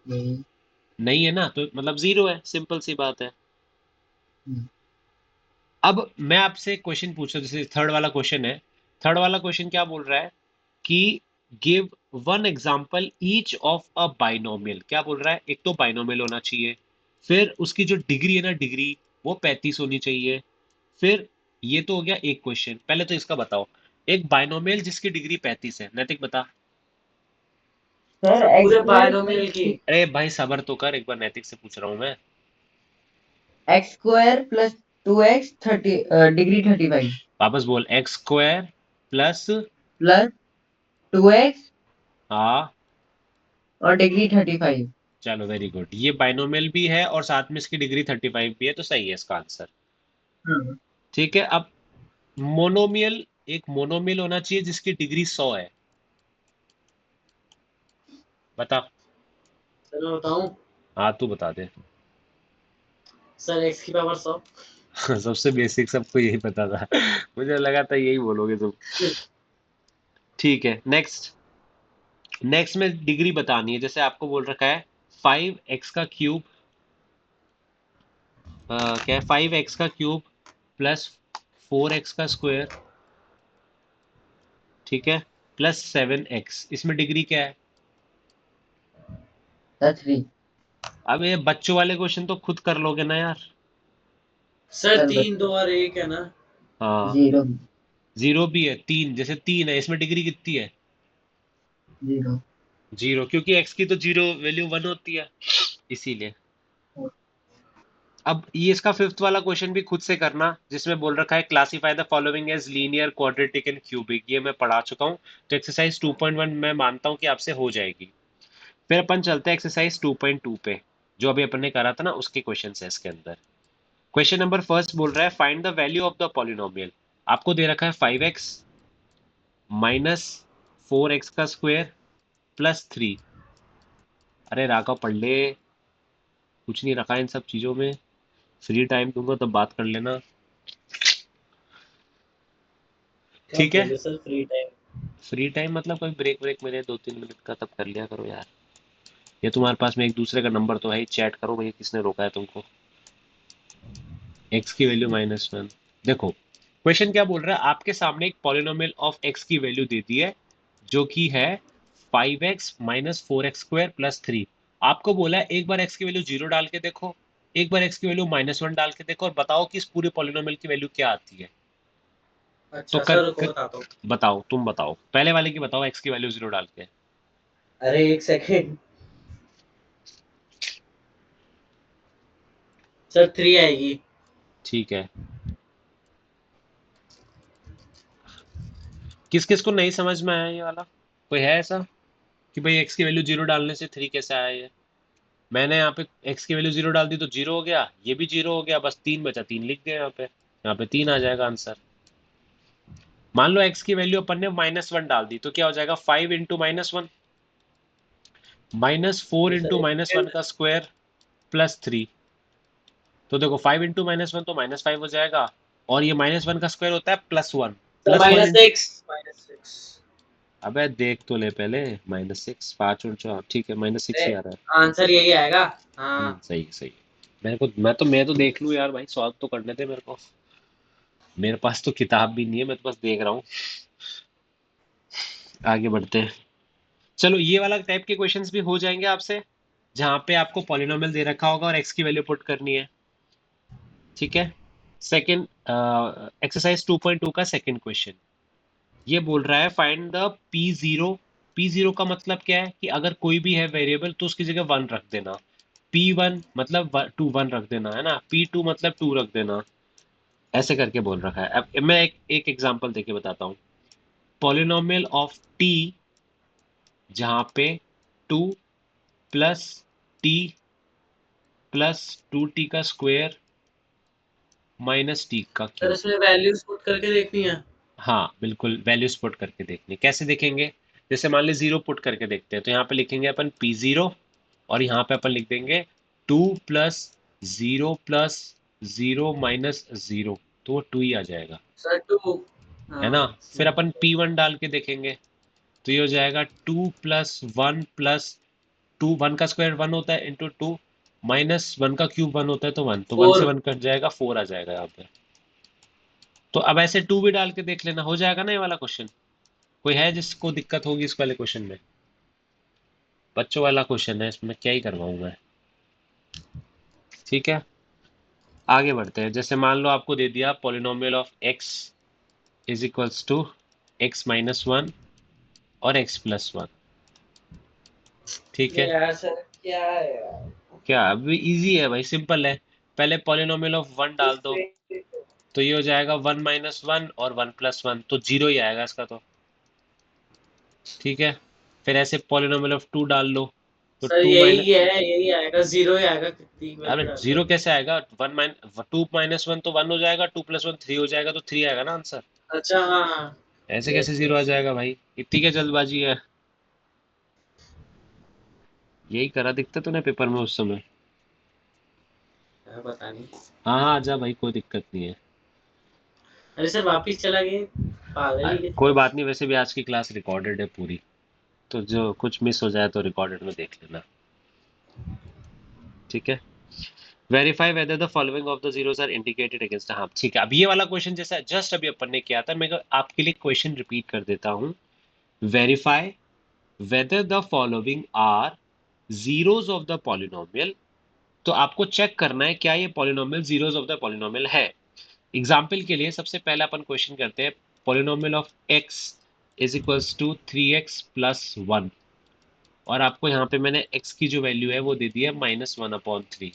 नहीं। नहीं है ना, तो मतलब जीरो है, सिंपल सी बात है। हम्म, अब मैं आपसे क्वेश्चन पूछ रहा हूँ, जैसे थर्ड वाला क्वेश्चन है। थर्ड वाला क्वेश्चन क्या बोल रहा है कि give one example each of a binomial. क्या बोल रहा है? एक तो बाइनोमियल होना चाहिए, फिर उसकी जो डिग्री है ना, डिग्री वो 35 होनी चाहिए। फिर ये तो हो गया एक क्वेश्चन। पहले तो इसका बताओ, एक बाइनोमियल जिसकी डिग्री 35 है। नैतिक बता। सर सर एक्स पूरे स्क्वायर बायनोमियल की। अरे भाई सबर तो कर, एक बार नैतिक से पूछ रहा हूँ मैं। X square plus 2x 30 degree 35 वापस बोल, x square plus. Plus 2x हाँ, और डिग्री 35। चलो वेरी गुड। ये बाइनोमियल भी है और साथ में इसकी डिग्री 35 भी है, तो सही है इसका आंसर। हाँ ठीक है। अब मोनोमियल, एक मोनोमियल होना चाहिए जिसकी डिग्री 100 है। बता। सर मैं बताऊं। हाँ तू बता दे। सर x की पावर 100। सबसे बेसिक, सबको यही पता था। मुझे लगा था यही बोलोगे तुम। ठीक है, नेक्स्ट। नेक्स्ट में डिग्री बतानी है। जैसे आपको बोल रखा है 5x का क्यूब, क्या है, 5x का क्यूब प्लस 4x का स्क्वायर, ठीक है, प्लस 7x, इसमें डिग्री क्या है? 3 अब ये बच्चों वाले क्वेश्चन तो खुद कर लोगे ना यार। सर सर 3 2 और 1 है ना। हाँ, 0 जीरो भी है, तीन, जैसे तीन है, इसमें डिग्री कितनी है? 0। जीरो, क्योंकि एक्स की तो जीरो वैल्यू 1 होती है, इसीलिए। अब ये इसका फिफ्थ वाला क्वेश्चन भी खुद से करना, जिसमें बोल रखा है classify the following as linear, quadratic and cubic. ये मैं पढ़ा चुका हूँ, तो एक्सरसाइज 2.1 मैं मानता हूँ कि आपसे हो जाएगी। फिर अपन चलते हैं एक्सरसाइज 2.2 पे, जो अभी अपन ने करा था ना, उसके क्वेश्चन है इसके अंदर। क्वेश्चन नंबर फर्स्ट बोल रहा है find the value of the polynomial. आपको दे रखा है 5x माइनस 4x का स्क्वायर प्लस 3। अरे राघव पढ़ ले, कुछ नहीं रखा इन सब चीजों में। फ्री टाइम दूंगा तब बात कर लेना, कब ठीक है? दोगे sir free time. Free time मतलब कोई ब्रेक ब्रेक मिले 2-3 मिनट का, तब कर लिया करो यार। ये तुम्हारे पास में एक दूसरे का नंबर तो है ही, चैट करो भैया, किसने रोका है तुमको? एक्स की वैल्यू -1। देखो क्वेश्चन क्या बोल रहा है, आपके सामने एक पॉलिनोमियल ऑफ एक्स की वैल्यू दे दी है, जो कि है 5x माइनस 4x² प्लस 3। आपको बोला है एक बार एक्स की वैल्यू 0 डाल के देखो, एक बार एक्स की वैल्यू -1 डाल के देखो, और बताओ कि इस पूरे पॉलिनोमियल की वैल्यू क्या आती है। तो अच्छा सर रुको बताता हूँ। बताओ, तुम बताओ, पहले वाले की बताओ, एक्स की वैल्यू 0 डाल के। अरे एक सेकेंड। सर 3 आएगी। ठीक है। किस किस को नहीं समझ में आया ये वाला? कोई है ऐसा कि भाई एक्स की वैल्यू 0 डालने से 3 कैसे आया ये? मैंने यहाँ पे एक्स की वैल्यू 0 डाल दी तो 0 हो गया, ये भी 0 हो गया, बस 3 बचा, 3 लिख दिया यहाँ पे, 3 आ जाएगा आंसर। मान लो एक्स की वैल्यू अपन ने -1 डाल दी, तो क्या हो जाएगा? 5 इंटू -1 -4 तो सर इंटू एक -1 सेकेंड। का स्क्वायर प्लस 3। तो देखो 5 इंटू -1 तो -5 हो जाएगा, और ये -1 का स्क्वायर होता है +1 सर +1 -6 अबे देख तो ले पहले, -6 5 और 4 ठीक है -6 ही आ रहा है। आंसर यही आएगा। हाँ सही सही। मैं तो देख लूँ यार भाई, सॉल्व तो करने दे मेरे को। मेरे पास तो किताब भी नहीं है, मैं तो बस देख रहा हूँ। आगे बढ़ते हैं। चलो ये वाला टाइप के क्वेश्चंस भी हो जाएंगे आपसे, जहाँ पे आपको पॉलिनोमियल दे रखा होगा और एक्स की वैल्यू पुट करनी है। ठीक है। सेकंड एक्सरसाइज 2.2 का सेकंड क्वेश्चन ये बोल रहा है फाइंड द P0। P0 का मतलब क्या है कि अगर कोई भी है वेरिएबल तो उसकी जगह 1 रख देना। P1 मतलब 1 रख देना है ना, P2 मतलब 2 रख देना। ऐसे करके बोल रखा है। अब मैं एक एग्जांपल देके बताता हूँ। पॉलिनोमियल ऑफ t जहाँ पे 2 प्लस टी प्लस 2t का स्क्वायर माइनस टी का सर, क्यूब। इसमें वैल्यूज पुट करके देखनी है। हाँ बिल्कुल, वैल्यूज पुट करके देखनी। कैसे देखेंगे? जैसे मान ली 0 पुट करके देखते हैं, तो यहाँ पे लिखेंगे अपन P0 और यहाँ पे अपन लिख देंगे 2 प्लस 0 प्लस 0 माइनस 0, तो वो 2 ही आ जाएगा, सर 2। है ना। हाँ फिर अपन P1 डाल के देखेंगे तो ये हो जाएगा 2 प्लस 2, 1 का स्क्वायर 1 होता है इंटू 2 माइनस 1 का क्यूब 1 होता है, तो 1, तो 1 से 4। 1 कट जाएगा, 4 आ जाएगा यहाँ पे। तो अब ऐसे 2 भी डाल के देख लेना, हो जाएगा ना ये वाला क्वेश्चन। कोई है जिसको दिक्कत होगी इस वाले क्वेश्चन में? बच्चों वाला क्वेश्चन है, इसमें क्या ही करवाऊँ मैं। ठीक है, आगे बढ़ते हैं। जैसे मान लो आपको दे दिया polynomial of x is equals to x-1 और x+1। ठीक ये है, यार सर क्या है यार। क्या अभी इजी है भाई, सिंपल है। पहले पॉलिनोमियल ऑफ 1 डाल दो, तो ये हो जाएगा 1-1 और 1+1, तो 0 ही आएगा इसका तो। ठीक है, फिर ऐसे पॉलिनोमियल ऑफ 2 डाल लो, तो सर 2 यही माइनस, है, यही आएगा, 0 ही आएगा, कितनी अरे वैल्यू डाल दो। 0 कैसे आएगा? 2-1 तो 1 हो जाएगा, 2+1 3 हो जाएगा, तो 3 आएगा ना आंसर। अच्छा हाँ हाँ। ऐसे कैसे यस 0 आ यस। जाएगा भाई, इतनी क्या जल्दबाजी है? यही करा दिखता तूने पेपर में उस समय। पता नहीं। हाँ हाँ, आजा भाई, कोई दिक्कत नहीं है। अरे सर वापिस चला गए, पागल ही कोई कितना। बात नहीं, वैसे भी आज की क्लास रिकॉर्डेड है पूरी, तो जो कुछ मिस हो जाए तो रिकॉर्डेड में देख लेना। ठीक है। Verify whether the following of the zeros are indicated against. हाँ ठीक है, अब ये वाला क्वेश्चन जैसा जस्ट अभी अपन ने किया था, मैं आपके लिए क्वेश्चन रिपीट कर देता हूँ। Verify whether the following are zeros of the polynomial. तो आपको चेक करना है क्या ये polynomial zeros of the polynomial है। एग्जाम्पल के लिए सबसे पहले अपन क्वेश्चन करते हैं, polynomial of x is equals to 3x+1, और आपको यहाँ पे मैंने x की जो वैल्यू है वो दे दी है -1/3।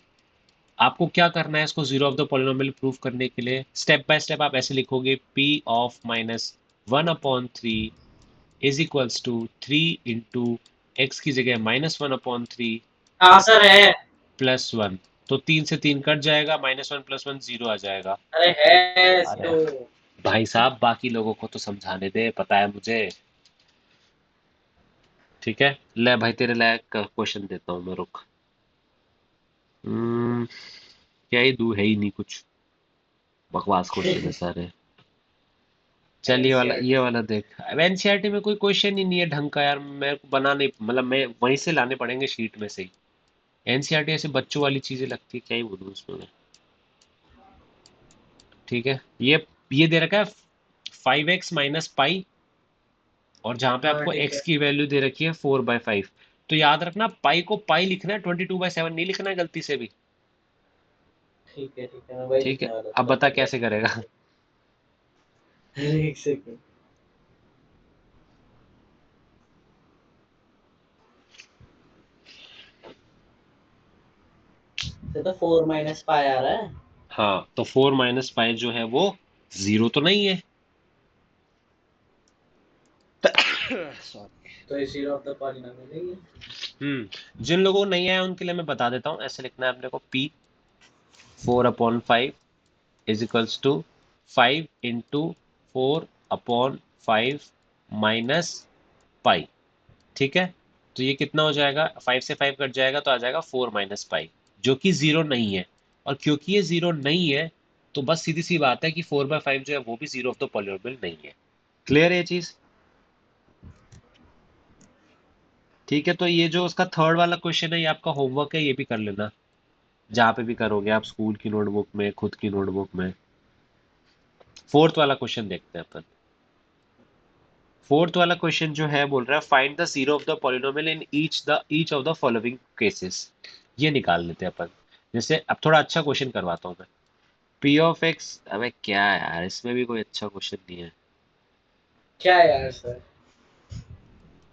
आपको क्या करना है इसको zero of the polynomial prove करने के लिए? स्टेप बाय स्टेप आप ऐसे लिखोगे, p of -1/3 is equals to 3 into x की जगह -1/3 हाँ सर है। +1, तो 3 से 3 कट जाएगा, -1+1 0 आ जाएगा। अरे है अरे तो। भाई साहब, बाकी लोगों को तो समझाने दे, पता है मुझे। ठीक है, ले भाई तेरे लायक क्वेश्चन देता हूँ मैं, रुक। हम्म, क्या ही दूर है ही नहीं कुछ, बकवास क्वेश्चन है सारे। चल ये NCERT। वाला देख। अब एनसीईआरटी में कोई क्वेश्चन ही नहीं है ढंग का यार, मेरे को बना नहीं, मतलब मैं वहीं से लाने पड़ेंगे शीट में से ही। एनसीईआरटी ऐसे बच्चों वाली चीजें लगती है, क्या ही बोलूं उसमें मैं। ठीक है, ये दे रखा है 5x-पाई, और जहां पे हाँ आपको ठीक x है की वैल्यू दे रखी है 4/5। तो याद रखना, पाई को पाई लिखना है, 22/7 नहीं लिखना है गलती से भी। ठीक है, मैं वही ठीक है, लिखने वाला अब था बता गलती कैसे से। करेगा? अरे एक सेकंड। ये तो 4 - पाई आ रहा है। हाँ, तो 4-पाई जो है वो जीरो तो नहीं है। सॉरी। तो ये 0 ऑफ द पॉलिनोमियल है ये। जिन लोगों को नहीं आया उनके लिए मैं बता देता हूँ। ऐसे लिखना है अपने को, p 4/5 is equals to 5 into 4/5 minus pi. ठीक है, तो ये कितना हो जाएगा? 5 से 5 कट जाएगा, तो आ जाएगा 4-पाई, जो कि जीरो नहीं है। और क्योंकि ये जीरो नहीं है, तो बस सीधी सी बात है कि 4/5 जो है वो भी जीरो ऑफ द पॉलिनोमियल नहीं है। क्लियर है ये चीज? ठीक है, तो ये जो उसका थर्ड वाला क्वेश्चन है ये आपका होमवर्क है, ये भी कर लेना जहाँ पे भी करोगे आप, स्कूल की नोटबुक में, खुद की नोटबुक में। फोर्थ वाला क्वेश्चन देखते हैं अपन। फोर्थ वाला क्वेश्चन जो है बोल रहा है find the zero of the polynomial in each of the following cases. ये निकाल लेते हैं अपन। जैसे अब थोड़ा अच्छा क्वेश्चन करवाता हूँ मैं। पी ऑफ एक्स, अबे क्या है यार, इसमें भी कोई अच्छा क्वेश्चन नहीं है। क्या है यार सर?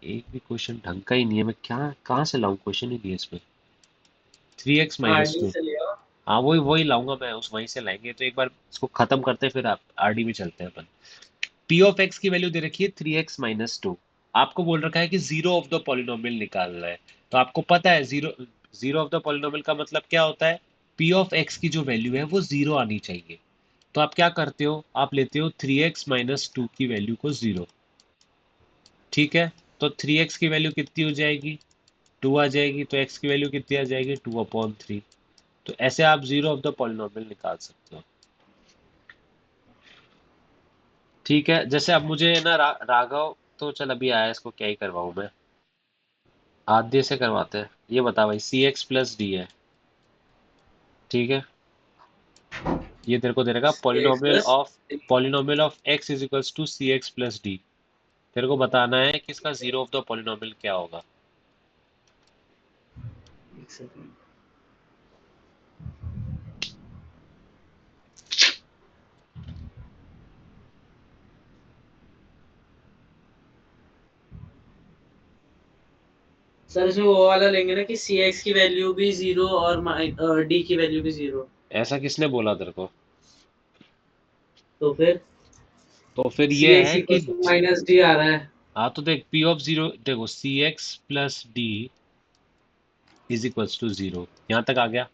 एक भी क्वेश्चन ढंग का ही नहीं है, मैं क्या कहाँ से लाऊं, क्वेश्चन ही नहीं है इसमें। 3x माइनस आरडी टू, से ले आओ। हाँ वही वही लाऊंगा मैं, उस वहीं से लाएंगे। तो एक बार इसको खत्म करते हैं फिर आप आरडी में चलते हैं अपन। पी ऑफ एक्स की वैल्यू दे रखी है 3x-2। आपको बोल रखा है कि जीरो ऑफ द पॉलिनोमियल निकालना है। तो आपको पता है zero zero of the polynomial का मतलब क्या होता है। पी ऑफ एक्स की जो वैल्यू है वो जीरो आनी चाहिए। तो आप क्या करते हो, आप लेते हो 3x-2 की वैल्यू को जीरो। ठीक है, तो 3x की वैल्यू कितनी हो जाएगी, 2 आ जाएगी। तो x की वैल्यू कितनी आ जाएगी, 2/3। तो ऐसे आप जीरो ऑफ द पॉलिनोमियल निकाल सकते हो। ठीक है, जैसे अब मुझे ना राघव तो चल अभी आया, इसको क्या ही करवाऊं मैं, आधे से करवाते हैं। ये बता भाई, सी एक्स प्लस डी है, ठीक है। ये तेरे को दे देगा x plus polynomial of x is equals to C x plus D. तेरे को बताना है कि इसका जीरो ऑफ द पॉलिनोमियल क्या होगा। सर इसमें वो वाला लेंगे ना कि सी एक्स की वैल्यू भी जीरो और डी की वैल्यू भी जीरो। ऐसा किसने बोला तेरे को? तो फिर तो फिर सी ये एक्स है कि इक्वल टू माइनस डी आ रहा है। हाँ, तो देख पी ऑफ जीरो, देखो c x plus d is equals to zero, यहाँ तक आ गया।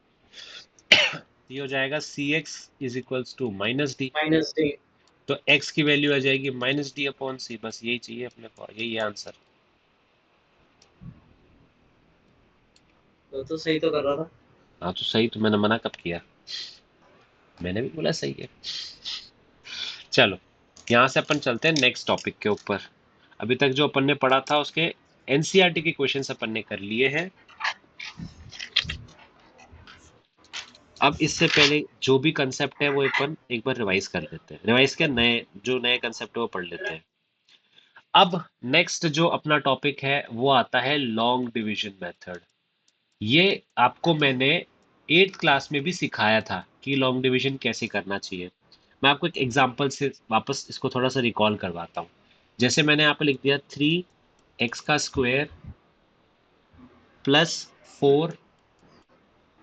ये हो जाएगा c x is equals to minus d. Minus d. तो x की वैल्यू आ जाएगी माइनस डी अपॉन सी। बस यही चाहिए अपने को, यही है आंसर। तो सही तो कर रहा था। हाँ तो सही, तो मैंने मना कब किया, मैंने भी बोला सही है। चलो, यहाँ से अपन चलते हैं नेक्स्ट टॉपिक के ऊपर। अभी तक जो अपन ने पढ़ा था उसके एनसीईआरटी के क्वेश्चंस अपन ने कर लिए हैं। अब इससे पहले जो भी कंसेप्ट है वो अपन एक बार रिवाइज कर लेते हैं। रिवाइज क्या, नए कंसेप्ट है वो पढ़ लेते हैं। अब नेक्स्ट जो अपना टॉपिक है वो आता है लॉन्ग डिवीजन मेथड। ये आपको मैंने 8th क्लास में भी सिखाया था कि लॉन्ग डिवीजन कैसे करना चाहिए। मैं आपको एक एग्जांपल से वापस इसको थोड़ा सा रिकॉल करवाता हूँ। जैसे मैंने यहाँ पे लिख दिया 3x का स्क्वायर प्लस 4,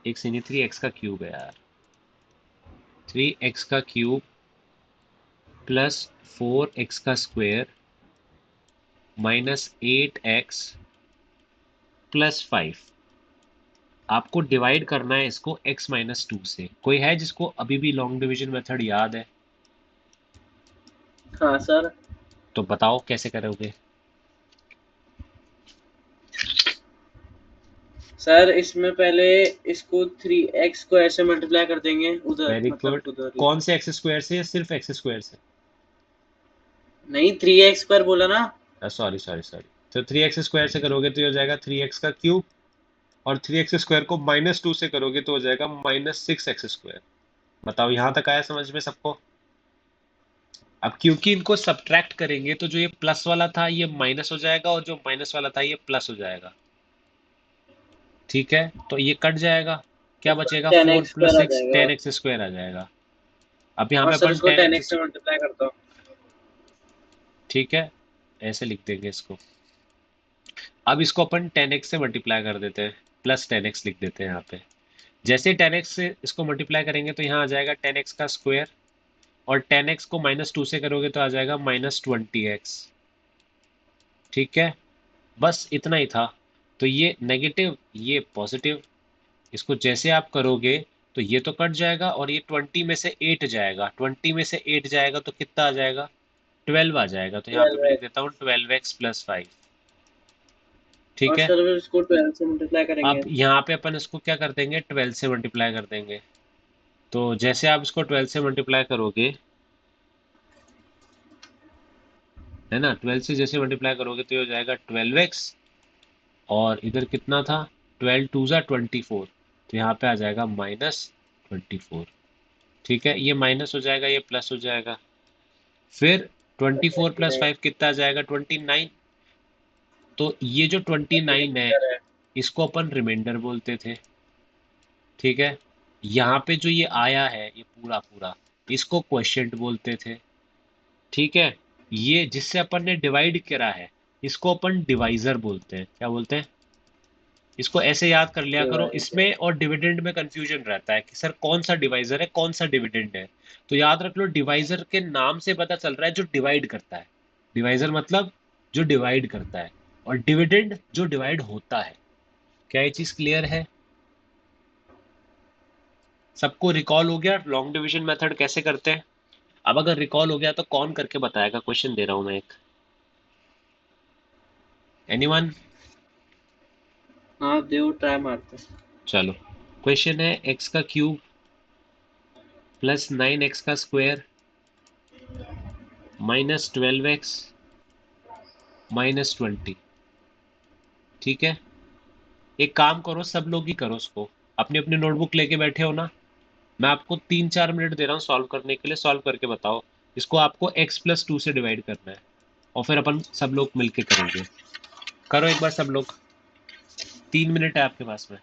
एक से नहीं 3x का क्यूब है यार, 3x का क्यूब प्लस 4x का स्क्वायर माइनस 8x प्लस 5। आपको डिवाइड करना है इसको x-2 से। कोई है जिसको अभी भी लॉन्ग डिवीजन मेथड याद है? हाँ सर। तो बताओ कैसे करोगे। सर इसमें पहले इसको 3x को ऐसे मल्टीप्लाई कर देंगे उधर, वेरी मतलब गुड। उधर ही। कौन से एक्स स्क्वायर से या सिर्फ एक्स स्क्वायर से? नहीं 3x पर बोला ना। Sorry sorry sorry. तो 3x स्क्वायर से करोगे तो ये हो जाएगा 3x का क्यूब, और 3x स्क्वायर को -2 से करोगे तो हो जाएगा -6x स्क्वायर। बताओ यहाँ तक आया समझ में सबको? अब क्योंकि इनको सब्ट्रैक्ट करेंगे तो जो ये प्लस वाला था ये माइनस हो जाएगा, और जो माइनस वाला था ये प्लस हो जाएगा। ठीक है, तो ये कट जाएगा, क्या बचेगा, टेन 4 एक्स प्लस स्क्वायर आ 6 जाएगा। 10x स्क्वायर आ जाएगा। अब यहाँ और पे सर अपन इसको 10x 10x, से मल्टीप्लाई करता हूँ। ठीक है, ऐसे लिख देंगे इसको। अब इसको अपन 10x से मल्टीप्लाई कर देते हैं, प्लस 10x लिख देते हैं यहाँ पे। जैसे 10x से इसको मल्टीप्लाई करेंगे तो यहाँ आ जाएगा 10x का स्क्वायर, और 10x को -2 से करोगे तो आ जाएगा -20x। ठीक है, बस इतना ही था। तो ये नेगेटिव ये पॉजिटिव, इसको जैसे आप करोगे तो ये तो कट जाएगा, और ये 20 में से 8 जाएगा, 20 में से 8 जाएगा तो कितना आ जाएगा, 12 आ जाएगा। तो यहाँ पे मैं लिख 12x। देता हूँ 12x प्लस 5। ठीक और है, सर फिर इसको 12 से मल्टीप्लाई अब करेंगे। यहाँ पे अपन इसको क्या कर देंगे, 12 से मल्टीप्लाई कर देंगे। तो जैसे आप इसको 12 से मल्टीप्लाई करोगे, है ना, 12 से जैसे मल्टीप्लाई करोगे तो ये हो जाएगा 12x, और इधर कितना था, 12 टू ज़ा 24, तो यहाँ पे आ जाएगा -24। ठीक है, ये माइनस हो जाएगा, ये प्लस हो जाएगा। फिर 24 + 5 कितना आ जाएगा, 29। तो ये जो 29 है, इसको अपन रिमाइंडर बोलते थे। ठीक है, यहाँ पे जो ये आया है ये पूरा पूरा, इसको क्वोशिएंट बोलते थे। ठीक है, ये जिससे अपन ने डिवाइड करा है, इसको अपन डिवाइजर बोलते हैं। क्या बोलते हैं? इसको ऐसे याद कर लिया करो, इसमें और डिविडेंड में कंफ्यूजन रहता है कि सर कौन सा डिवाइजर है कौन सा डिविडेंड है। तो याद रख लो, डिवाइजर के नाम से पता चल रहा है जो डिवाइड करता है। डिवाइजर मतलब जो डिवाइड करता है, और डिविडेंड जो डिवाइड होता है। क्या ये चीज क्लियर है? सबको रिकॉल हो गया लॉन्ग डिवीजन मेथड कैसे करते हैं? अब अगर रिकॉल हो गया तो कौन करके बताएगा? क्वेश्चन दे रहा हूं मैं एक। एनीवन? हाँ देव ट्राई मारते हैं। चलो, क्वेश्चन है x का क्यूब प्लस 9x का स्क्वायर माइनस 12x माइनस 20। ठीक है, एक काम करो, सब लोग ही करो उसको। अपनी अपनी नोटबुक लेके बैठे हो ना? मैं आपको 3-4 मिनट दे रहा हूँ सॉल्व करने के लिए, सॉल्व करके बताओ। इसको आपको x+2 से डिवाइड करना है, और फिर अपन सब लोग मिलके करेंगे। करो एक बार सब लोग, 3 मिनट है आपके पास में।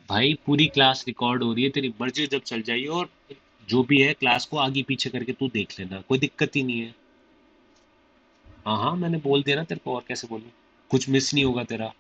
भाई पूरी क्लास रिकॉर्ड हो रही है, तेरी मर्जी जब चल जाइए, और जो भी है क्लास को आगे पीछे करके तू देख लेना, कोई दिक्कत ही नहीं है। हाँ हाँ, मैंने बोल दिया ना तेरे को, और कैसे बोलूँ? कुछ मिस नहीं होगा तेरा।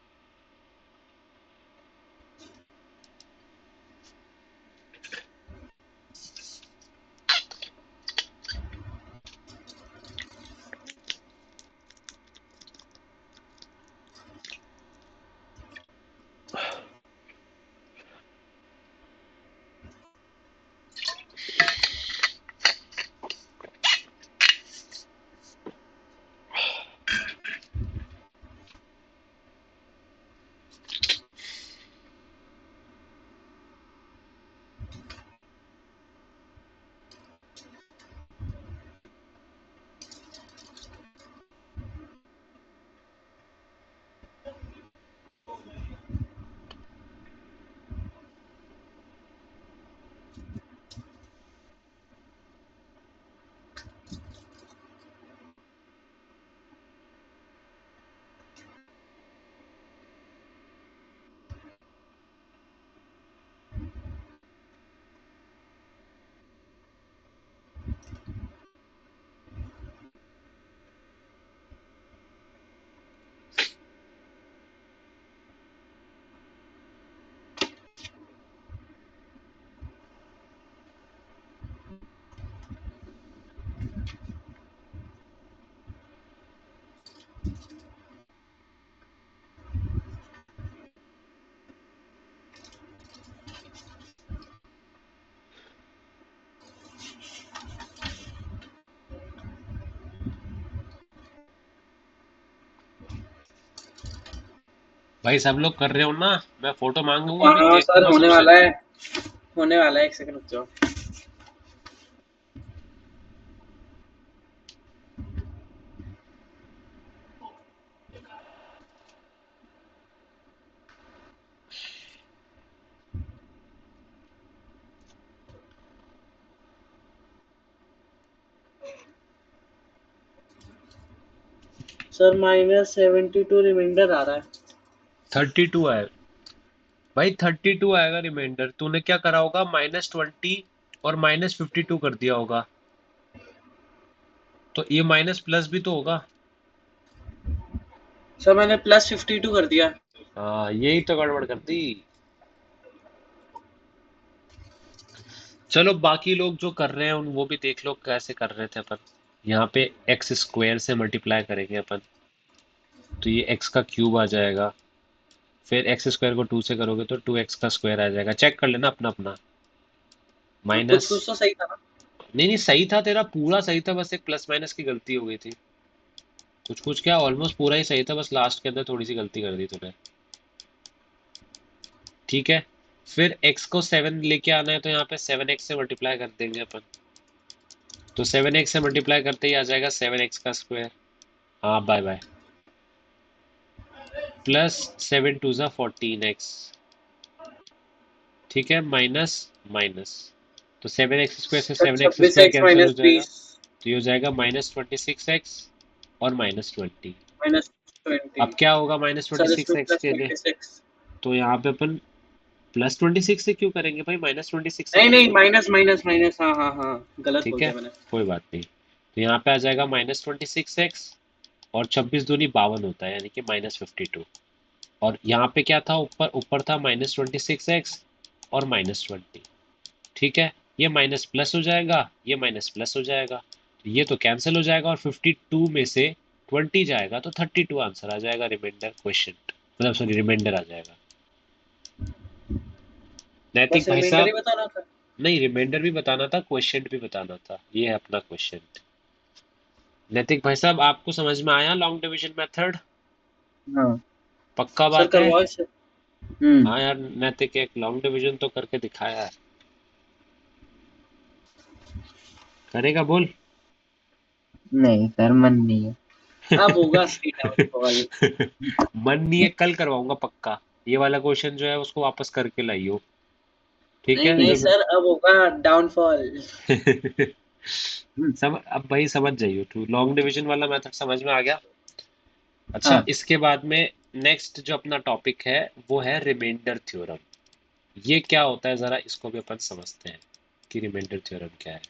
भाई सब लोग कर रहे हो ना? मैं फोटो मांगूंगा, अभी हाँ सर देखूंगा होने सबसे। वाला है, होने वाला है, एक सेकंड रुक जाओ। सर -72 रिमाइंडर आ रहा है। 32 आए भाई, 32 आएगा रिमाइंडर। तूने क्या करा होगा, -20 और -52 कर दिया होगा, तो ये माइनस प्लस भी तो होगा। सर मैंने +52 कर दिया। हाँ, यही तो गड़बड़ कर दी। चलो बाकी लोग जो कर रहे हैं उन वो भी देख लो कैसे कर रहे थे अपन। यहाँ पे एक्स स्क्वायर से मल्टीप्लाई करेंगे अपन, तो ये एक्स का क्यूब आ जाएगा। फिर एक्स स्क्वायर को 2 से करोगे तो 2x का स्क्वायर आ जाएगा। चेक कर लेना अपना अपना। हाँ, कुछ माइनस, कुछ तो सही था ना। नहीं नहीं, सही था तेरा, पूरा सही था, बस एक प्लस माइनस की गलती हो गई थी। कुछ कुछ क्या, ऑलमोस्ट पूरा ही सही था, बस लास्ट के अंदर थोड़ी सी गलती कर दी तूने। ठीक है, फिर x को 7 लेके आना है, तो यहाँ पे 7x से मल्टीप्लाई कर देंगे अपन। तो 7x से मल्टीप्लाई करते ही आ जाएगा 7x का स्क्वायर। हाँ बाय बाय। प्लस 7 टू ज़ा 14x। ठीक है, माइनस माइनस, तो 7x स्क्वायर से सर 7x छब्बीस स्क्वायर एक्स कैंसिल हो माइनस जाएगा, बीस तो ये हो जाएगा -26x और -20। माइनस 20। अब क्या होगा माइनस ट्वेंटी सर सिक्स इसमें एक्स प्लस के लिए, 26। तो यहाँ पे अपन +26 से क्यों करेंगे भाई, -26 से नहीं नहीं, करेंगे। माइनस माइनस माइनस, हाँ हाँ हाँ, गलत ठीक बोल है, दिया मैंने। कोई बात नहीं। तो यहाँ पे आ जाएगा -26x, और 26 दूनी 52 होता है, यानी कि -52। और यहाँ पे क्या था, ऊपर ऊपर था -26x और -20। ठीक है, ये माइनस प्लस हो जाएगा, ये माइनस प्लस हो जाएगा, तो ये तो कैंसिल हो जाएगा, और 52 में से 20 जाएगा तो 32 आंसर आ जाएगा, रिमाइंडर क्वेश्चन, मतलब सॉरी रिमाइंडर आ जाएगा। नैतिक बस भाई रिमाइंडर ही साहब, बताना था। नहीं रिमाइंडर भी बताना था, क्वेश्चन भी बताना था, ये है अपना क्वेश्चन। नैतिक भाई साहब, आपको समझ में आया लॉन्ग डिवीजन मेथड? हाँ पक्का सर, बात है? करवाओ इसे। हाँ यार, नैतिक एक लॉन्ग डिवीजन तो करके दिखाया है, करेगा बोल। नहीं सर, मन नहीं है। अब होगा सी डाउनफॉल। मन नहीं है, कल करवाऊंगा पक्का। ये वाला क्वेश्चन जो है उसको वापस करके लाइयो, ठीक नहीं है नहीं जो सर, अब होगा डाउनफॉल। अब भाई समझ जाइयो तू, लॉन्ग डिवीजन वाला मेथड समझ में आ गया। अच्छा, हाँ इसके बाद में नेक्स्ट जो अपना टॉपिक है वो है रिमाइंडर थ्योरम। ये क्या होता है, जरा इसको भी अपन समझते हैं कि रिमाइंडर थ्योरम क्या है।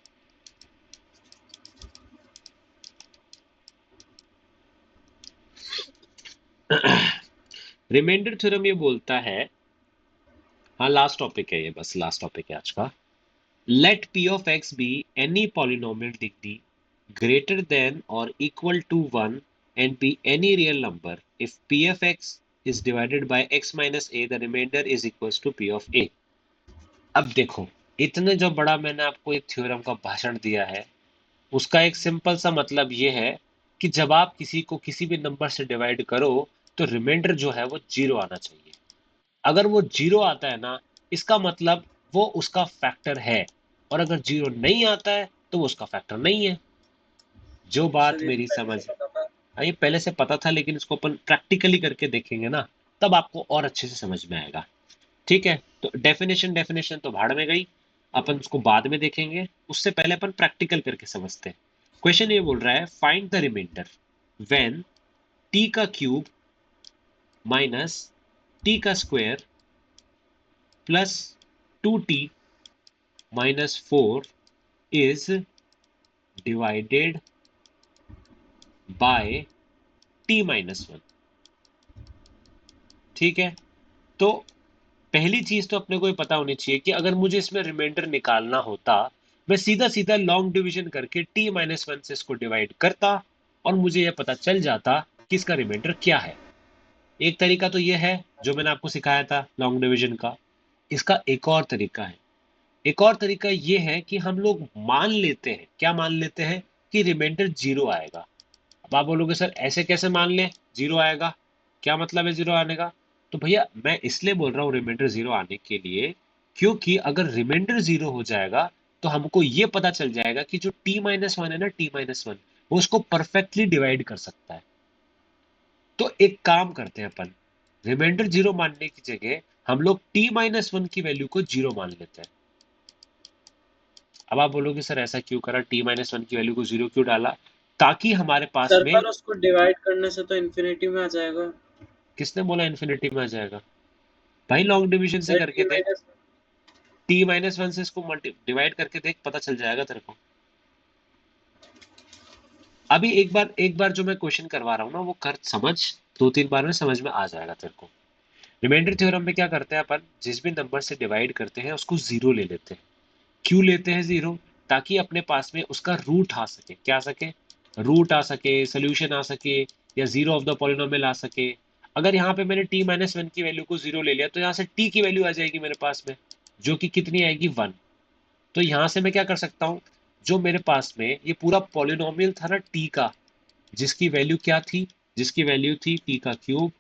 रिमाइंडर थ्योरम ये बोलता है, हाँ लास्ट टॉपिक है ये, बस लास्ट टॉपिक है आज का। Let p of x be any polynomial degree greater than or equal to 1 and be any real number if p of x is divided by x minus a, the remainder is equals to p of a। अब देखो, इतने जो बड़ा मैंने आपको एक theorem का भाषण दिया है, उसका एक सिंपल सा मतलब ये है कि जब आप किसी को किसी भी नंबर से डिवाइड करो, तो रिमाइंडर जो है वो 0 आना चाहिए। अगर वो 0 आता है ना, इसका मतलब वो उसका फैक्टर है, और अगर 0 नहीं आता है तो वो उसका फैक्टर नहीं है। जो बात सर ये मेरी तो पहले समझ, से पता था। हाँ ये पहले से पता था, लेकिन इसको अपन प्रैक्टिकली करके देखेंगे ना, तब आपको और अच्छे से समझ में आएगा। ठीक है, तो डेफिनेशन डेफिनेशन तो भाड़ में गई, अपन उसको बाद में देखेंगे, उससे पहले अपन प्रैक्टिकल करके समझते हैं। क्वेश्चन ये बोल रहा है, find the remainder when T का क्यूब माइनस टी का square plus 2t minus 4 is divided by t minus 1। ठीक है, तो पहली चीज तो अपने को ये पता होनी चाहिए कि अगर मुझे इसमें रिमाइंडर निकालना होता, मैं सीधा सीधा लॉन्ग डिवीजन करके t माइनस 1 से इसको डिवाइड करता, और मुझे यह पता चल जाता कि इसका रिमाइंडर क्या है। एक तरीका तो यह है जो मैंने आपको सिखाया था लॉन्ग डिवीजन का। इसका एक और तरीका है, एक और तरीका ये है कि हम लोग मान लेते हैं, क्या मान लेते हैं, कि रिमाइंडर 0 आएगा। अब आप बोलोगे सर ऐसे कैसे मान ले 0 आएगा, क्या मतलब है 0 आने का। तो भैया मैं इसलिए बोल रहा हूँ रिमाइंडर 0 आने के लिए, क्योंकि अगर रिमाइंडर 0 हो जाएगा तो हमको ये पता चल जाएगा कि जो t माइनस 1 है ना, t माइनस 1, वो उसको परफेक्टली डिवाइड कर सकता है। तो एक काम करते हैं अपन, रिमाइंडर 0 मानने की जगह हम लोग t माइनस 1 की वैल्यू को 0 मान लेते हैं। अब आप बोलोगे सर ऐसा क्यों करा, t माइनस 1 की वैल्यू को 0 क्यों डाला, ताकि हमारे पास सर में, पर उसको डिवाइड करने से तो इन्फिनिटी में आ जाएगा। किसने बोला इन्फिनिटी में आ जाएगा, भाई लॉन्ग डिवीजन से सर करके टी देख, माइनस। t माइनस 1 से इसको डिवाइड करके देख, पता चल जाएगा तेरे को। अभी एक बार जो मैं क्वेश्चन करवा रहा हूँ ना, वो कर समझ, 2-3 बार में समझ में आ जाएगा तेरे को। रिमाइंडर थ्योरम में क्या करते हैं अपन, जिस भी नंबर से डिवाइड करते हैं उसको 0 ले लेते हैं। क्यों लेते हैं 0, ताकि अपने पास में उसका रूट आ सके, क्या आ सके, रूट आ सके, सोल्यूशन आ सके, या जीरो ऑफ द पॉलिनोमियल आ सके। अगर यहाँ पे मैंने t माइनस 1 की वैल्यू को 0 ले लिया, तो यहाँ से t की वैल्यू आ जाएगी मेरे पास में, जो कि कितनी आएगी 1। तो यहाँ से मैं क्या कर सकता हूँ, जो मेरे पास में ये पूरा पॉलिनोमियल था ना टी का, जिसकी वैल्यू क्या थी, जिसकी वैल्यू थी टी का क्यूब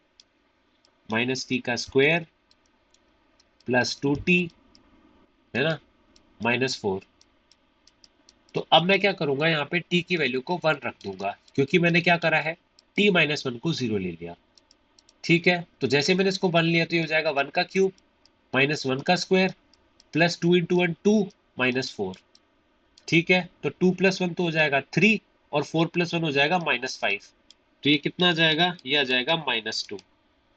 माइनस टी का स्क्वायर प्लस 2t, है ना, -4। तो अब मैं क्या करूंगा, यहाँ पे t की वैल्यू को 1 रख दूंगा, क्योंकि मैंने क्या करा है, t-1 को 0 ले लिया। ठीक है, तो जैसे मैंने इसको 1 लिया तो ये हो जाएगा 1 का क्यूब -1 का स्क्वायर प्लस 2 इंटू 1 2 -4। ठीक है, तो 2 + 1 तो हो जाएगा 3 और 4 + 1 हो जाएगा -5। तो ये कितना आ जाएगा, ये आ जाएगा -2।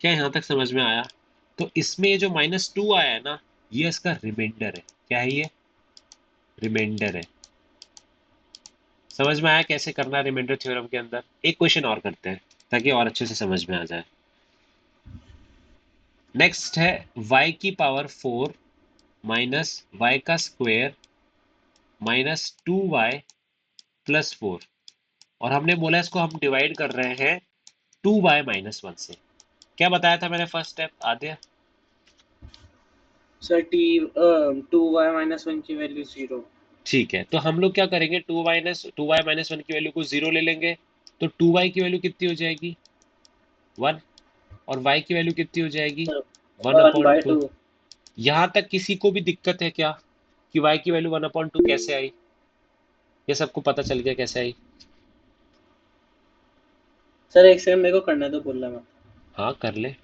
क्या यहाँ तक समझ में आया? तो इसमें ये जो -2 आया है ना, ये इसका रिमाइंडर है। क्या है ये? रिमाइंडर है। समझ में आया कैसे करना है रिमाइंडर थ्योरम के अंदर? एक क्वेश्चन और करते हैं ताकि और अच्छे से समझ में आ जाए। नेक्स्ट है y की पावर 4 माइनस y का स्क्वायर -2y प्लस 4, और हमने बोला इसको हम डिवाइड कर रहे हैं 2y - 1 से। क्या बताया था मैंने फर्स्ट स्टेप आद्य? सर 2y - 1 की वैल्यू 0। ठीक है, तो हम लोग क्या करेंगे, 2y - 1 की वैल्यू को 0 ले लेंगे, तो 2y की वैल्यू कितनी हो जाएगी, 1, और y की वैल्यू कितनी हो जाएगी, 1/2। 1/2। यहाँ तक किसी को भी दिक्कत है क्या कि y की वैल्यू 1/2 कैसे आई? ये सबको पता चल गया कैसे आई? सर एक सेकंड, मेरे को करने दो, बोलना मत। हाँ कर ले।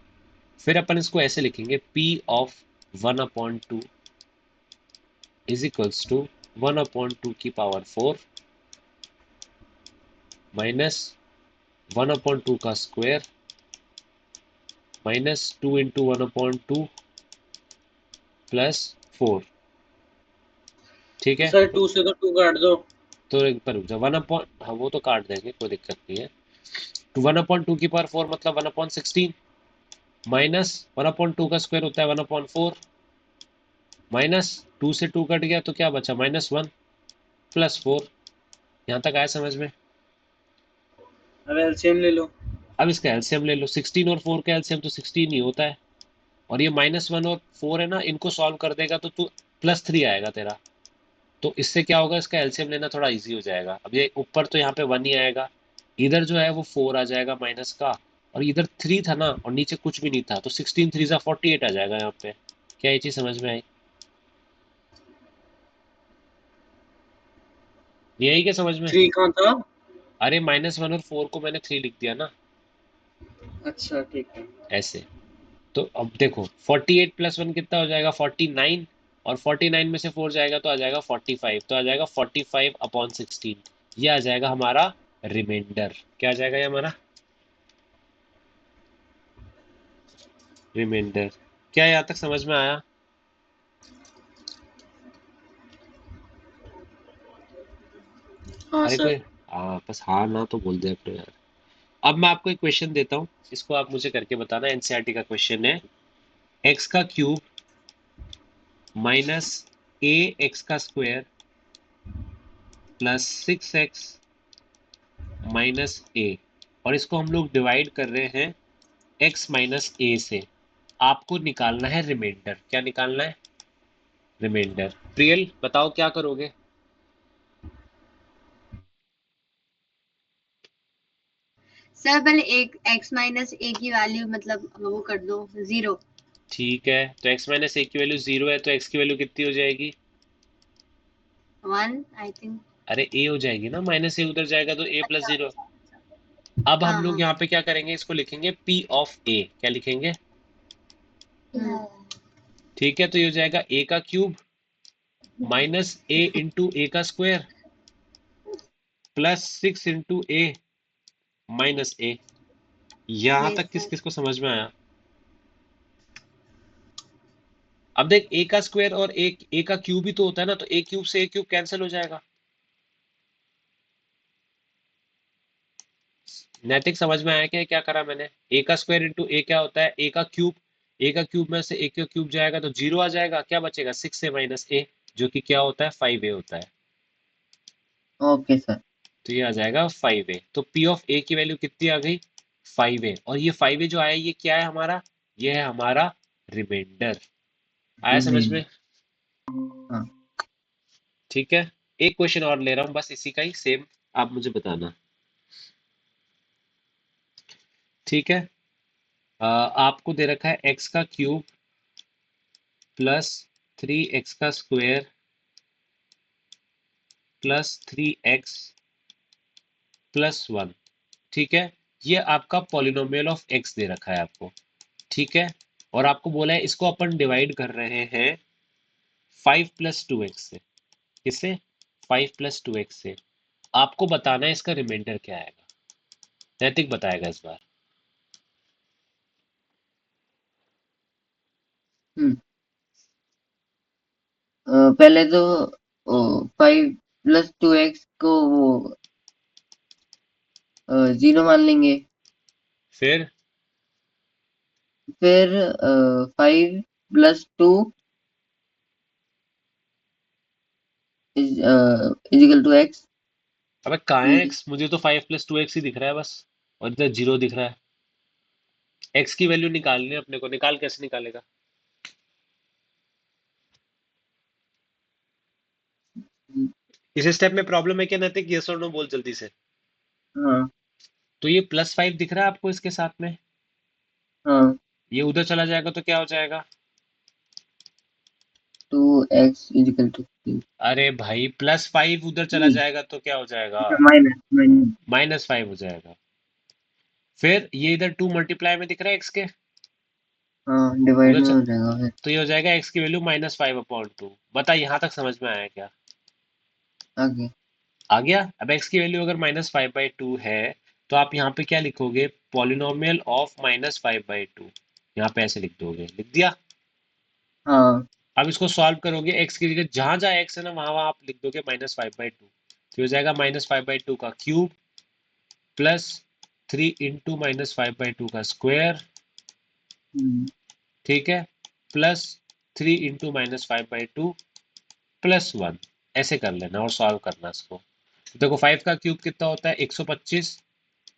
फिर अपन इसको ऐसे लिखेंगे, p of 1/2 is equals to 1/2 की पावर 4 माइनस 1/2 का स्क्वायर -2 इंटू 1/2 प्लस 4। ठीक है, सर 2 से तो 2 काट दो। तो एक पर रुक जा, 1/, हाँ वो तो काट देंगे, कोई दिक्कत नहीं है। तो 1/2 की पावर 4 मतलब 1/16 माइनस 1/2 का स्क्वायर होता है 1/4 माइनस 2 से 2 कट गया तो क्या बचा, -1 प्लस 4। यहाँ तक आया समझ में? अब एलसीएम ले लो। अब इसका एलसीएम ले लो, 16 और 4 का एलसीएम तो 16 ही होता है, और ये -1 और 4 है ना, इनको सॉल्व कर देगा तो तू +3 आएगा तेरा। तो इससे क्या होगा, इसका एलसीएम लेना थोड़ा इजी हो जाएगा। अब ये ऊपर तो यहाँ पे 1 ही आएगा, इधर जो है वो 4 आ जाएगा माइनस का, और इधर 3 था ना और नीचे कुछ भी नहीं था, तो 16 3 ज़ा 48 आ जाएगा यहाँ पे। क्या ये चीज़ समझ में आई? नहीं आई क्या समझ में? 3 कहाँ था? अरे -1 और 4 को मैंने 3 लिख दिया ना, अच्छा ठीक है। ऐसे। तो अब देखो 48 + 1 कितना हो जाएगा, 49, और 49 में से 4 जाएगा तो आ जाएगा 45, तो आ जाएगा 45/16। ये आ जाएगा हमारा रिमाइंडर। क्या आ जाएगा ये हमारा रिमाइंडर? क्या यहाँ तक समझ में आया? हाँ अरे सर। कोई, हाँ बस हाँ ना तो बोल दे अपने यार। अब मैं आपको एक क्वेश्चन देता हूँ, इसको आप मुझे करके बताना। एनसीईआरटी का क्वेश्चन है, एक्स का क्यूब माइनस ए एक्स का स्क्वायर प्लस 6x - a, और इसको हम लोग डिवाइड कर रहे हैं x - a से। आपको निकालना है रिमाइंडर। क्या निकालना है? रिमाइंडर। प्रियल बताओ क्या करोगे? सर पहले एक x माइनस a की वैल्यू मतलब वो कर दो 0। ठीक है, तो x - a की वैल्यू 0 है, तो x की वैल्यू कितनी हो जाएगी? 1 आई थिंक। अरे a हो जाएगी ना, -a उधर जाएगा तो a + 0। अब हम हाँ लोग हाँ। यहाँ पे क्या करेंगे, इसको लिखेंगे p ऑफ a। क्या लिखेंगे? ठीक है, तो ये हो जाएगा a का क्यूब -a इंटू a का square plus 6 into a - a। यहाँ यस तक किस सर। किस को समझ में आया? अब देख, a का स्क्वायर और एक a का क्यूब ही तो होता है ना, तो a क्यूब से a क्यूब कैंसिल हो जाएगा। नैतिक समझ में आया क्या क्या करा मैंने? a का स्क्वायर इंटू a क्या होता है, a का क्यूब। a का क्यूब में से a का क्यूब जाएगा तो 0 आ जाएगा, क्या बचेगा, 6 a - a, जो कि क्या होता है, 5a होता है। Okay sir. तो ये आ जाएगा 5a। तो p ऑफ a की वैल्यू कितनी आ गई, 5a, और ये 5a जो आया ये क्या है हमारा, ये है हमारा रिमाइंडर। आया समझ में? हाँ। ठीक है, एक क्वेश्चन और ले रहा हूँ बस इसी का ही सेम, आप मुझे बताना। ठीक है, आपको दे रखा है एक्स का क्यूब प्लस 3x का स्क्वायर प्लस 3x प्लस 1। ठीक है, ये आपका पॉलिनोमियल ऑफ x दे रखा है आपको। ठीक है, और आपको बोला है इसको अपन डिवाइड कर रहे हैं 5 प्लस 2x से। किससे? 5 प्लस 2x से। आपको बताना है इसका रिमाइंडर क्या आएगा। नैतिक बताएगा इस बार। हम्म, पहले तो 5 + 2x को वो 0 मान लेंगे। फिर फिर 5 + 2 इजिकल टू x। अबे कहाँ है x? मुझे तो 5 प्लस 2x ही दिख रहा है बस, और इधर 0 दिख रहा है। x की वैल्यू निकालनी है अपने को। निकाल, कैसे निकालेगा? इस स्टेप में प्रॉब्लम है क्या नैतिक? यस और नो बोल जल्दी से। हाँ तो ये +5 दिख रहा है आपको इसके साथ में, हाँ, ये उधर चला जाएगा तो क्या हो जाएगा? 2x इजिकल टू अरे भाई +5 उधर चला जाएगा तो क्या हो जाएगा? Minus minus. -5 हो जाएगा। फिर ये इधर 2 मल्टीप्लाई में दिख रहा है x के, हाँ डिवाइड उधर में हो जाएगा फिर तो ये हो जाएगा x की वैल्यू -5/2। बता यहाँ तक समझ में आया क्या? आगे। आ गया। अब x की वैल्यू अगर -5/2 है तो आप यहाँ पे क्या लिखोगे? Polynomial of -5/2। यहाँ पे ऐसे लिख दोगे, लिख दिया। हाँ अब इसको सॉल्व करोगे, x की जगह जहां जहां x है ना वहां वहां आप लिख दोगे -5/2। तो हो जाएगा -5/2 का क्यूब प्लस 3 × -5/2 का स्क्वायर। ठीक है, प्लस 3 × -5/2 प्लस 1। ऐसे कर लेना और सॉल्व करना इसको। देखो 5 का क्यूब कितना होता है? 125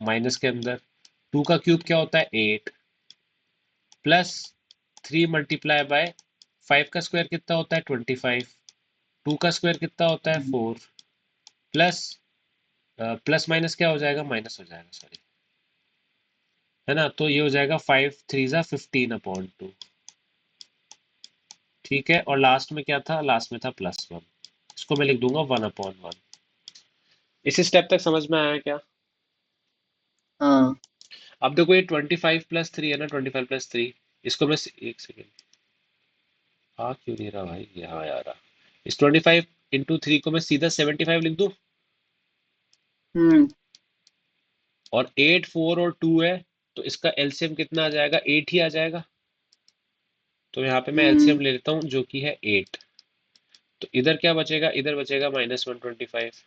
माइनस के अंदर 2 का क्यूब क्या होता है? 8 प्लस 3 मल्टीप्लाई बाय 5 का स्क्वायर कितना होता है? 25। 2 का स्क्वायर कितना होता है? 4 प्लस प्लस माइनस क्या हो जाएगा? माइनस हो जाएगा, सॉरी, है ना। तो ये हो जाएगा 5 3 ज़ा 15/2। ठीक है, और लास्ट में क्या था? लास्ट में था +1। इसको मैं लिख दूंगा 1/1। इसी स्टेप तक समझ में आया क्या? हाँ। अब देखो ये 25 + 3 है ना, 25 + 3। इसको मैं एक सेकेंड, हाँ क्यों नहीं रहा भाई? यहाँ आ रहा। इस 25 × 3 को मैं सीधा 75 लिख दूं, हम्म और 8 4 और 2 है तो इसका एलसीएम कितना आ जाएगा? 8 ही आ जाएगा। तो यहाँ पे मैं एलसीएम ले लेता हूँ जो कि है 8। तो इधर क्या बचेगा? इधर बचेगा -125।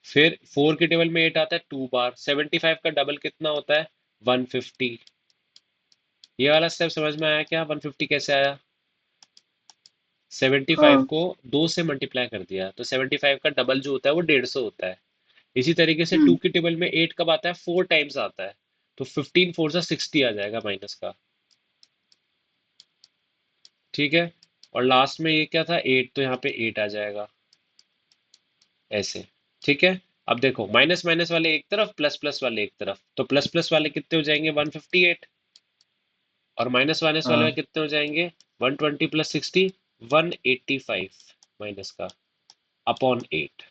फिर 4 के टेबल में 8 आता है 2 बार। 75 का डबल कितना होता है? 150। ये वाला स्टेप समझ में आया क्या? 150 कैसे आया? 75 हाँ। को 2 से मल्टीप्लाई कर दिया तो 75 का डबल जो होता है वो 150 होता है। इसी तरीके से 2 हम्म के टेबल में 8 कब आता है? 4 टाइम्स आता है। तो 15 4 सा 60 आ जाएगा माइनस का। ठीक है, और लास्ट में ये क्या था? 8, तो यहाँ पे 8 आ जाएगा ऐसे। ठीक है, अब देखो माइनस माइनस वाले एक तरफ, प्लस प्लस वाले एक तरफ, तो प्लस प्लस वाले कितने हो जाएंगे? 158। और माइनस माइनस वाले में हाँ कितने हो जाएंगे? 120 + 60 185 माइनस का अपॉन 8।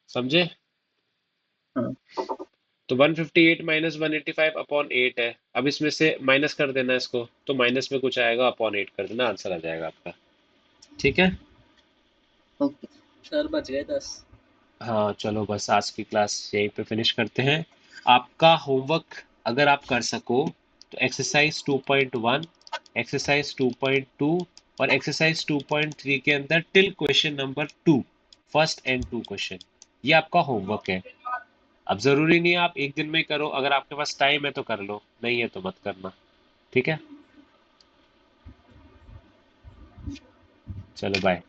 समझे? हाँ। तो 158 - 185 अपॉन 8 है। अब इसमें से माइनस कर देना इसको, तो माइनस में कुछ आएगा, अपॉन 8 कर देना, आंसर आ जाएगा आपका। ठीक है, ओके। सर बच गए 10। हाँ चलो बस आज की क्लास यहीं पे फिनिश करते हैं। आपका होमवर्क अगर आप कर सको तो एक्सरसाइज 2.1, एक्सरसाइज 2.2 और एक्सरसाइज 2.3 के अंदर till question number 2, first and 2 question, ये आपका होमवर्क है। अब ज़रूरी नहीं है आप एक दिन में ही करो, अगर आपके पास टाइम है तो कर लो, नहीं है तो मत करना। ठीक है, चलो बाय।